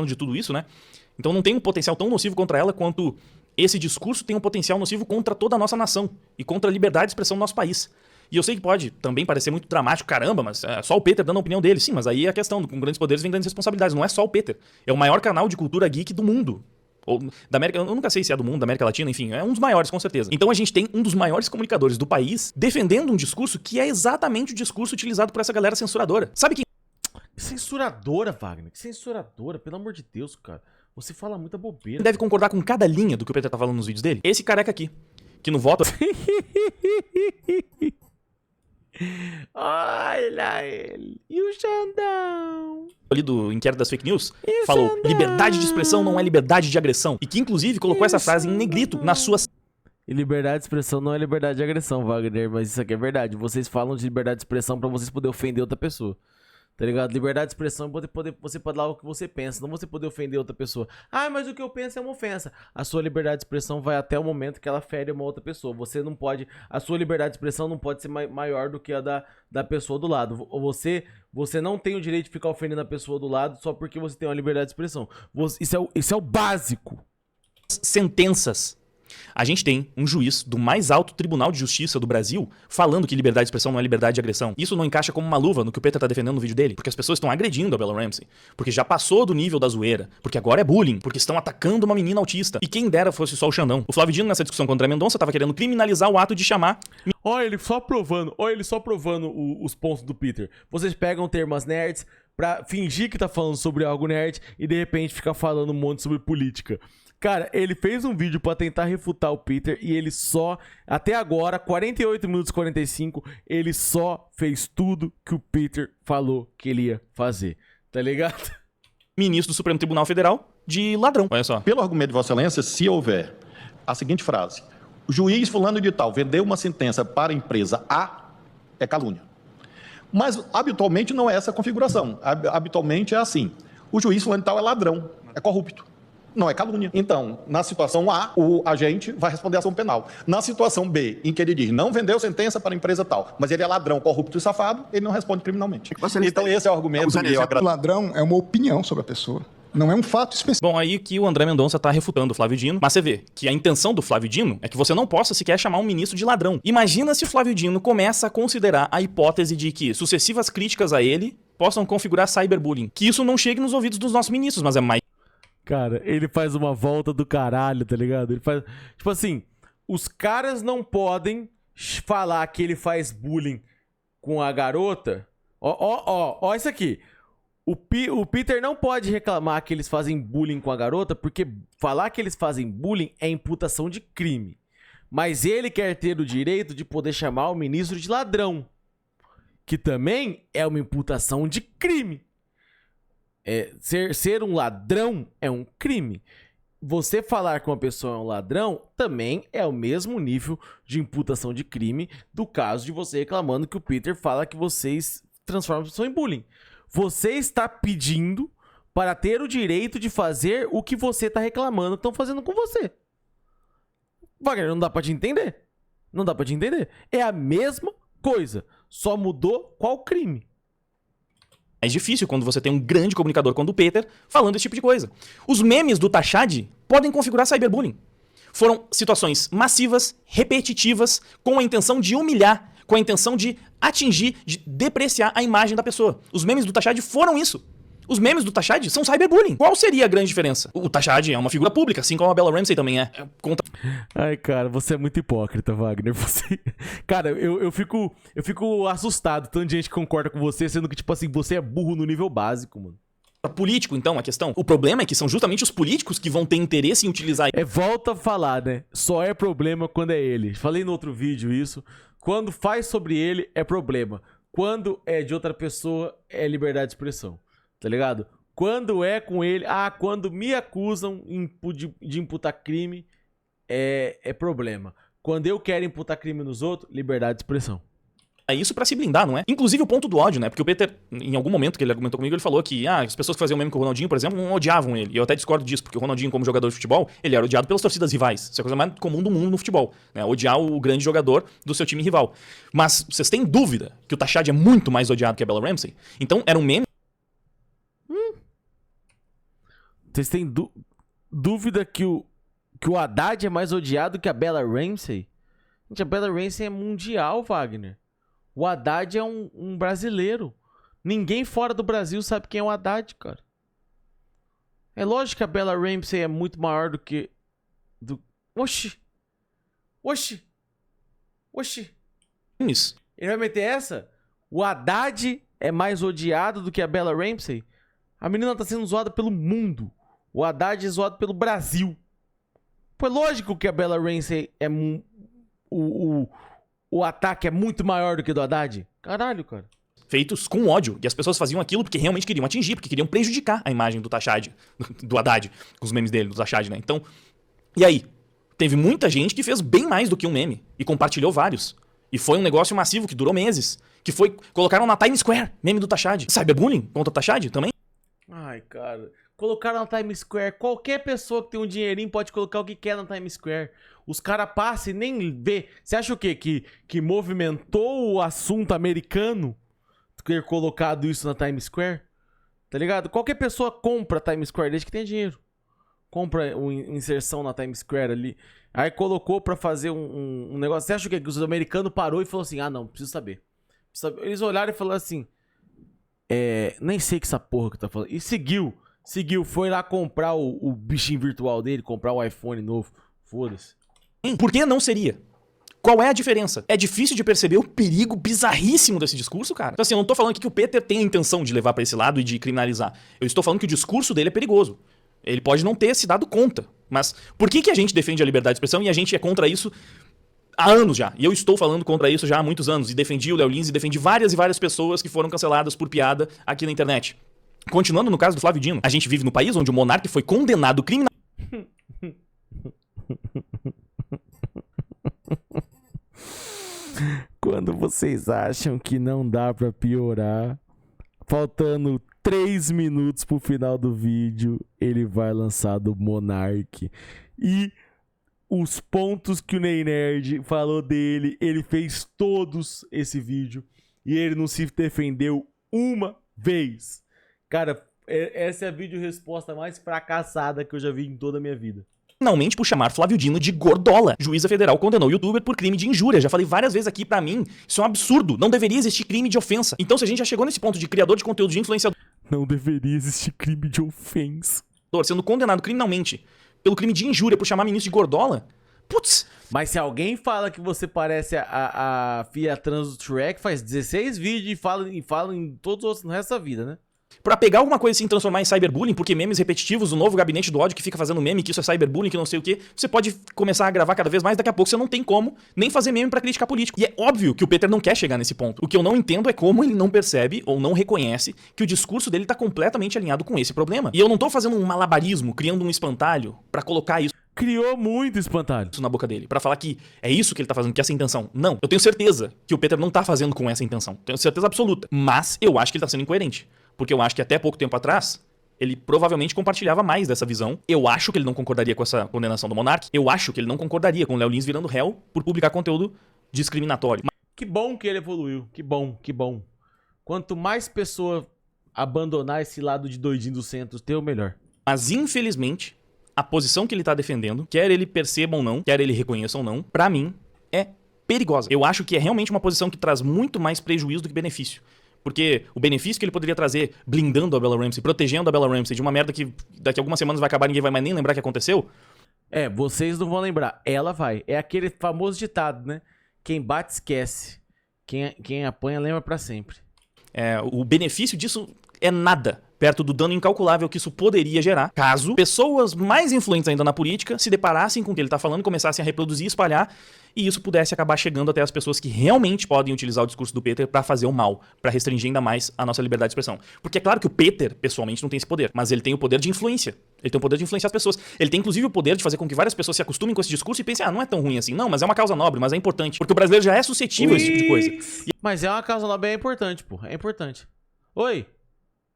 de tudo isso, né? Então não tem um potencial tão nocivo contra ela quanto esse discurso tem um potencial nocivo contra toda a nossa nação e contra a liberdade de expressão do nosso país. E eu sei que pode também parecer muito dramático, caramba, mas é só o Peter dando a opinião dele. Sim, mas aí é a questão, com grandes poderes vem grandes responsabilidades. Não é só o Peter. É o maior canal de cultura geek do mundo. Ou da América, eu nunca sei se é do mundo, da América Latina, enfim, é um dos maiores, com certeza. Então a gente tem um dos maiores comunicadores do país defendendo um discurso que é exatamente o discurso utilizado por essa galera censuradora. Sabe quem Que censuradora, Wagner. Que censuradora, pelo amor de Deus, cara. Você fala muita bobeira. deve concordar com cada linha do que o Peter tá falando nos vídeos dele? Esse careca aqui, que no voto Olha ele. E o Xandão? ali do inquérito das fake news, falou: liberdade de expressão não é liberdade de agressão. E que inclusive colocou essa frase em negrito na sua... E liberdade de expressão não é liberdade de agressão, Wagner. Mas isso aqui é verdade. Vocês falam de liberdade de expressão pra vocês poderem ofender outra pessoa. Tá ligado? Liberdade de expressão é você pode falar o que você pensa, não você poder ofender outra pessoa. Ah, mas o que eu penso é uma ofensa. A sua liberdade de expressão vai até o momento que ela fere uma outra pessoa. Você não pode... A sua liberdade de expressão não pode ser maior do que a da pessoa do lado. Você não tem o direito de ficar ofendendo a pessoa do lado só porque você tem uma liberdade de expressão. Isso é o básico. sentenças. A gente tem um juiz do mais alto Tribunal de Justiça do Brasil falando que liberdade de expressão não é liberdade de agressão. Isso não encaixa como uma luva no que o Peter tá defendendo no vídeo dele, porque as pessoas estão agredindo a Bella Ramsey, porque já passou do nível da zoeira, porque agora é bullying, porque estão atacando uma menina autista. E quem dera fosse só o Xandão. O Flávio Dino, nessa discussão com o André Mendonça, tava querendo criminalizar o ato de chamar... Olha ele só provando os pontos do Peter. Vocês pegam termos nerds pra fingir que tá falando sobre algo nerd e de repente fica falando um monte sobre política. Cara, ele fez um vídeo pra tentar refutar o Peter e ele só, até agora, 48 minutos e 45, ele só fez tudo que o Peter falou que ele ia fazer. Tá ligado? ministro do Supremo Tribunal Federal de ladrão. Olha só. Pelo argumento de Vossa Excelência, se houver a seguinte frase: o juiz fulano de tal vendeu uma sentença para a empresa A, é calúnia. Mas habitualmente não é essa a configuração. Habitualmente é assim: o juiz fulano de tal é ladrão, é corrupto. Não é calúnia. Então, na situação A, o agente vai responder a ação penal. Na situação B, em que ele diz não vendeu sentença para a empresa tal, mas ele é ladrão, corrupto e safado, ele não responde criminalmente. Então esse é o argumento que eu agradeço. Ladrão é uma opinião sobre a pessoa. Não é um fato específico. Bom, aí que o André Mendonça tá refutando o Flávio Dino, mas você vê que a intenção do Flávio Dino é que você não possa sequer chamar um ministro de ladrão. Imagina se o Flávio Dino começa a considerar a hipótese de que sucessivas críticas a ele possam configurar cyberbullying. Que isso não chegue nos ouvidos dos nossos ministros, mas é mais... Cara, ele faz uma volta do caralho, tá ligado? Ele faz... Tipo assim, os caras não podem falar que ele faz bullying com a garota. Ó isso aqui. O Peter não pode reclamar que eles fazem bullying com a garota, porque falar que eles fazem bullying é imputação de crime. Mas ele quer ter o direito de poder chamar o ministro de ladrão, que também é uma imputação de crime. Ser um ladrão é um crime. Você falar que uma pessoa é um ladrão também é o mesmo nível de imputação de crime do caso de você reclamando que o Peter fala que vocês transformam a pessoa em bullying. Você está pedindo para ter o direito de fazer o que você está reclamando estão fazendo com você. Wagner, não dá para te entender? Não dá para te entender? É a mesma coisa, só mudou qual crime. É difícil quando você tem um grande comunicador como o Peter falando esse tipo de coisa. Os memes do Tachad podem configurar cyberbullying. Foram situações massivas, repetitivas, com a intenção de humilhar, com a intenção de atingir, de depreciar a imagem da pessoa. Os memes do Tachad foram isso. Os memes do Tachad são cyberbullying. Qual seria a grande diferença? O Tachad é uma figura pública, assim como a Bella Ramsey também é. Ai, cara, você é muito hipócrita, Wagner. Você... Cara, eu fico assustado. Tanta gente concorda com você, sendo que, tipo assim, você é burro no nível básico, mano. Político, então, a questão. O problema é que são justamente os políticos que vão ter interesse em utilizar... Volta a falar, né? Só é problema quando é ele. Falei no outro vídeo isso. Quando faz sobre ele, é problema. Quando é de outra pessoa, é liberdade de expressão. Tá ligado? Quando é com ele... quando me acusam de imputar crime, é problema. Quando eu quero imputar crime nos outros, liberdade de expressão. É isso pra se blindar, não é? Inclusive o ponto do ódio, né? Porque o Peter, em algum momento que ele argumentou comigo, ele falou que as pessoas que faziam meme com o Ronaldinho, por exemplo, não odiavam ele. E eu até discordo disso, porque o Ronaldinho, como jogador de futebol, ele era odiado pelas torcidas rivais. Isso é a coisa mais comum do mundo no futebol, né? Odiar o grande jogador do seu time rival. Mas vocês têm dúvida que o Tachad é muito mais odiado que a Bella Ramsey? Então era um meme... Vocês têm dúvida que o Haddad é mais odiado que a Bella Ramsey? Gente, a Bella Ramsey é mundial, Wagner. O Haddad é um brasileiro. Ninguém fora do Brasil sabe quem é o Haddad, cara. É lógico que a Bella Ramsey é muito maior do que... Oxi. Isso. Ele vai meter essa? O Haddad é mais odiado do que a Bella Ramsey? A menina tá sendo zoada pelo mundo. O Haddad é zoado pelo Brasil. Pô, é lógico que a Bella Ramsey é... O ataque é muito maior do que do Haddad. Caralho, cara. Feitos com ódio. E as pessoas faziam aquilo porque realmente queriam atingir, porque queriam prejudicar a imagem do Tachad, do Haddad, com os memes dele, do Tachad, né? Então, e aí? Teve muita gente que fez bem mais do que um meme e compartilhou vários. E foi um negócio massivo que durou meses. Que foi... Colocaram na Times Square, meme do Tachad. Cyberbullying contra o Tachad também. Ai, cara. Colocaram na Times Square. Qualquer pessoa que tem um dinheirinho pode colocar o que quer na Times Square. Os caras passam e nem vê. Você acha o quê? Que movimentou o assunto americano ter colocado isso na Times Square? Tá ligado? Qualquer pessoa compra a Times Square desde que tem dinheiro. Compra uma inserção na Times Square ali. Aí colocou pra fazer um negócio. Você acha o quê? Que os americanos parou e falou assim: ah, não, preciso saber. Eles olharam e falaram assim: nem sei que essa porra que tá falando. E seguiu, foi lá comprar o bichinho virtual dele, comprar o iPhone novo. Foda-se. Por que não seria? Qual é a diferença? É difícil de perceber o perigo bizarríssimo desse discurso, cara. Então assim, eu não tô falando aqui que o Peter tem a intenção de levar pra esse lado e de criminalizar. Eu estou falando que o discurso dele é perigoso. Ele pode não ter se dado conta. Mas por que a gente defende a liberdade de expressão e a gente é contra isso há anos já? E eu estou falando contra isso já há muitos anos. E defendi o Léo Lins e defendi várias e várias pessoas que foram canceladas por piada aqui na internet. Continuando no caso do Flávio Dino, a gente vive no país onde o monarca foi condenado criminalmente. Quando vocês acham que não dá pra piorar, faltando 3 minutos pro final do vídeo, ele vai lançar do Monark. E os pontos que o Ney Nerd falou dele, ele fez todos esse vídeo. E ele não se defendeu uma vez. Cara, essa é a vídeo-resposta mais fracassada que eu já vi em toda a minha vida. Finalmente por chamar Flávio Dino de gordola. Juíza federal condenou o youtuber por crime de injúria. Já falei várias vezes aqui, pra mim, isso é um absurdo. Não deveria existir crime de ofensa. Então se a gente já chegou nesse ponto de criador de conteúdo, de influenciador... Não deveria existir crime de ofensa. Sendo condenado criminalmente pelo crime de injúria por chamar ministro de gordola... Putz! Mas se alguém fala que você parece a filha trans do Shrek, faz 16 vídeos e fala em todos os outros no resto da vida, né? Pra pegar alguma coisa assim e transformar em cyberbullying, porque memes repetitivos, o novo gabinete do ódio que fica fazendo meme, que isso é cyberbullying, que não sei o quê, você pode começar a gravar cada vez mais, daqui a pouco você não tem como nem fazer meme pra criticar político. E é óbvio que o Peter não quer chegar nesse ponto. O que eu não entendo é como ele não percebe ou não reconhece que o discurso dele tá completamente alinhado com esse problema. E eu não tô fazendo um malabarismo, criando um espantalho pra colocar isso. Criou muito espantalho Na boca dele, pra falar que é isso que ele tá fazendo, que essa é a intenção. Não, eu tenho certeza que o Peter não tá fazendo com essa intenção. Tenho certeza absoluta. Mas eu acho que ele tá sendo incoerente. Porque eu acho que até pouco tempo atrás, ele provavelmente compartilhava mais dessa visão. Eu acho que ele não concordaria com essa condenação do Monark. Eu acho que ele não concordaria com o Léo Lins virando réu por publicar conteúdo discriminatório. Que bom que ele evoluiu. Que bom, que bom. Quanto mais pessoa abandonar esse lado de doidinho do centro, ter o melhor. Mas infelizmente, a posição que ele tá defendendo, quer ele perceba ou não, quer ele reconheça ou não, pra mim, é perigosa. Eu acho que é realmente uma posição que traz muito mais prejuízo do que benefício. Porque o benefício que ele poderia trazer blindando a Bella Ramsey, protegendo a Bella Ramsey de uma merda que daqui a algumas semanas vai acabar e ninguém vai mais nem lembrar que aconteceu. Vocês não vão lembrar. Ela vai. É aquele famoso ditado, né? Quem bate esquece. Quem apanha lembra pra sempre. O benefício disso é nada perto do dano incalculável que isso poderia gerar caso pessoas mais influentes ainda na política se deparassem com o que ele tá falando, começassem a reproduzir e espalhar, e isso pudesse acabar chegando até as pessoas que realmente podem utilizar o discurso do Peter pra fazer o mal, pra restringir ainda mais a nossa liberdade de expressão. Porque é claro que o Peter, pessoalmente, não tem esse poder, mas ele tem o poder de influência. Ele tem o poder de influenciar as pessoas. Ele tem, inclusive, o poder de fazer com que várias pessoas se acostumem com esse discurso e pensem, não é tão ruim assim. Não, mas é uma causa nobre, mas é importante. Porque o brasileiro já é suscetível a esse tipo de coisa. Mas é uma causa nobre, é importante, pô. É importante. Oi?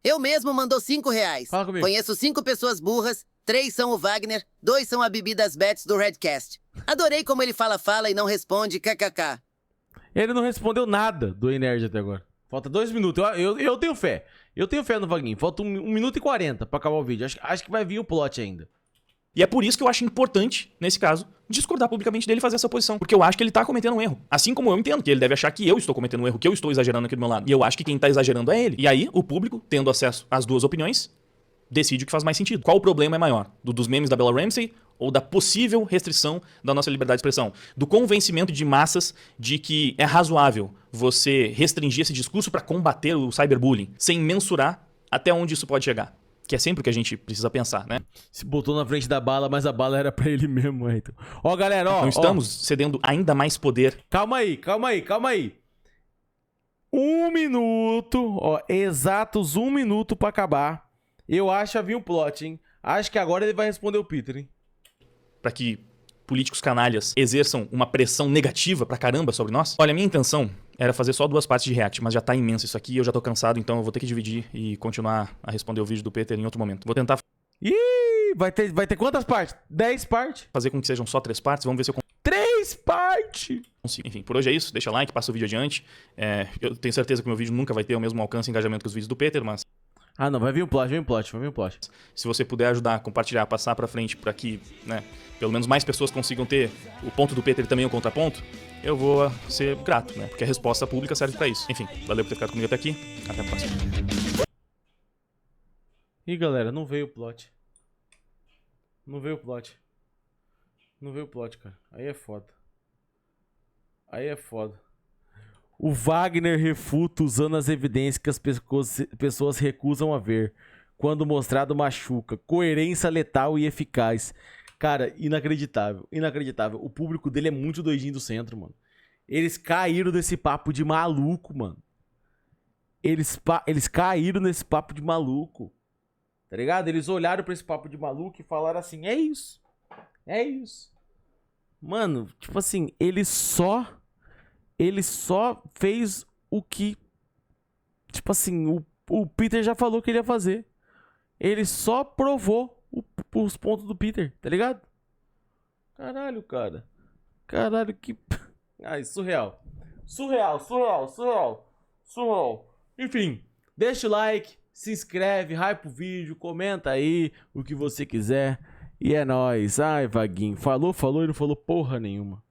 Eu mesmo mandou R$5. Fala comigo. Conheço 5 pessoas burras, 3 são o Wagner, 2 são a Bibi das Bets do Redcast. Adorei como ele fala e não responde, kkk. Ele não respondeu nada do Nerd até agora. Falta 2 minutos. Eu tenho fé. Eu tenho fé no Vaguinho. Falta 1 minuto e 40 pra acabar o vídeo. Acho que vai vir o plot ainda. E é por isso que eu acho importante, nesse caso, discordar publicamente dele e fazer essa posição. Porque eu acho que ele tá cometendo um erro. Assim como eu entendo que ele deve achar que eu estou cometendo um erro, que eu estou exagerando aqui do meu lado. E eu acho que quem tá exagerando é ele. E aí, o público, tendo acesso às duas opiniões, decide o que faz mais sentido. Qual o problema é maior? Dos memes da Bella Ramsey ou da possível restrição da nossa liberdade de expressão? Do convencimento de massas de que é razoável você restringir esse discurso para combater o cyberbullying, sem mensurar até onde isso pode chegar. Que é sempre o que a gente precisa pensar, né? Se botou na frente da bala, mas a bala era pra ele mesmo, então. Ó, galera, ó. Não estamos cedendo ainda mais poder. Calma aí. 1 minuto, ó, exatos 1 minuto pra acabar. Eu acho que havia um plot, hein? Acho que agora ele vai responder o Peter, hein? Para que políticos canalhas exerçam uma pressão negativa pra caramba sobre nós. Olha, a minha intenção era fazer só 2 partes de react, mas já tá imenso isso aqui, eu já tô cansado, então eu vou ter que dividir e continuar a responder o vídeo do Peter em outro momento. Vou tentar Ih, vai ter quantas partes? 10 partes? fazer com que sejam só 3 partes, vamos ver se eu 3 partes! consigo. Enfim, por hoje é isso, deixa like, passa o vídeo adiante. Eu tenho certeza que o meu vídeo nunca vai ter o mesmo alcance e engajamento que os vídeos do Peter, mas Ah, não, vai vir um plot. se você puder ajudar, compartilhar, passar pra frente pra que, né, pelo menos mais pessoas consigam ter o ponto do Peter e também o contraponto, eu vou ser grato, né? Porque a resposta pública serve pra isso. Enfim, valeu por ter ficado comigo até aqui. Até a próxima. Ih, galera, não veio o plot. Não veio o plot, cara. Aí é foda. O Wagner refuta usando as evidências que as pessoas recusam a ver. Quando mostrado, machuca. Coerência letal e eficaz. Cara, inacreditável. O público dele é muito doidinho do centro, mano. Eles caíram nesse papo de maluco, mano. Eles caíram nesse papo de maluco. Tá ligado? Eles olharam pra esse papo de maluco e falaram assim, é isso. Mano, tipo assim, ele só fez o que, tipo assim, o Peter já falou que ele ia fazer. Ele só provou os pontos do Peter, tá ligado? Caralho, cara. Caralho, que... Ai, surreal. Enfim, deixa o like, se inscreve, hype o vídeo, comenta aí o que você quiser. E é nóis. Ai, Vaguinho. Falou e não falou porra nenhuma.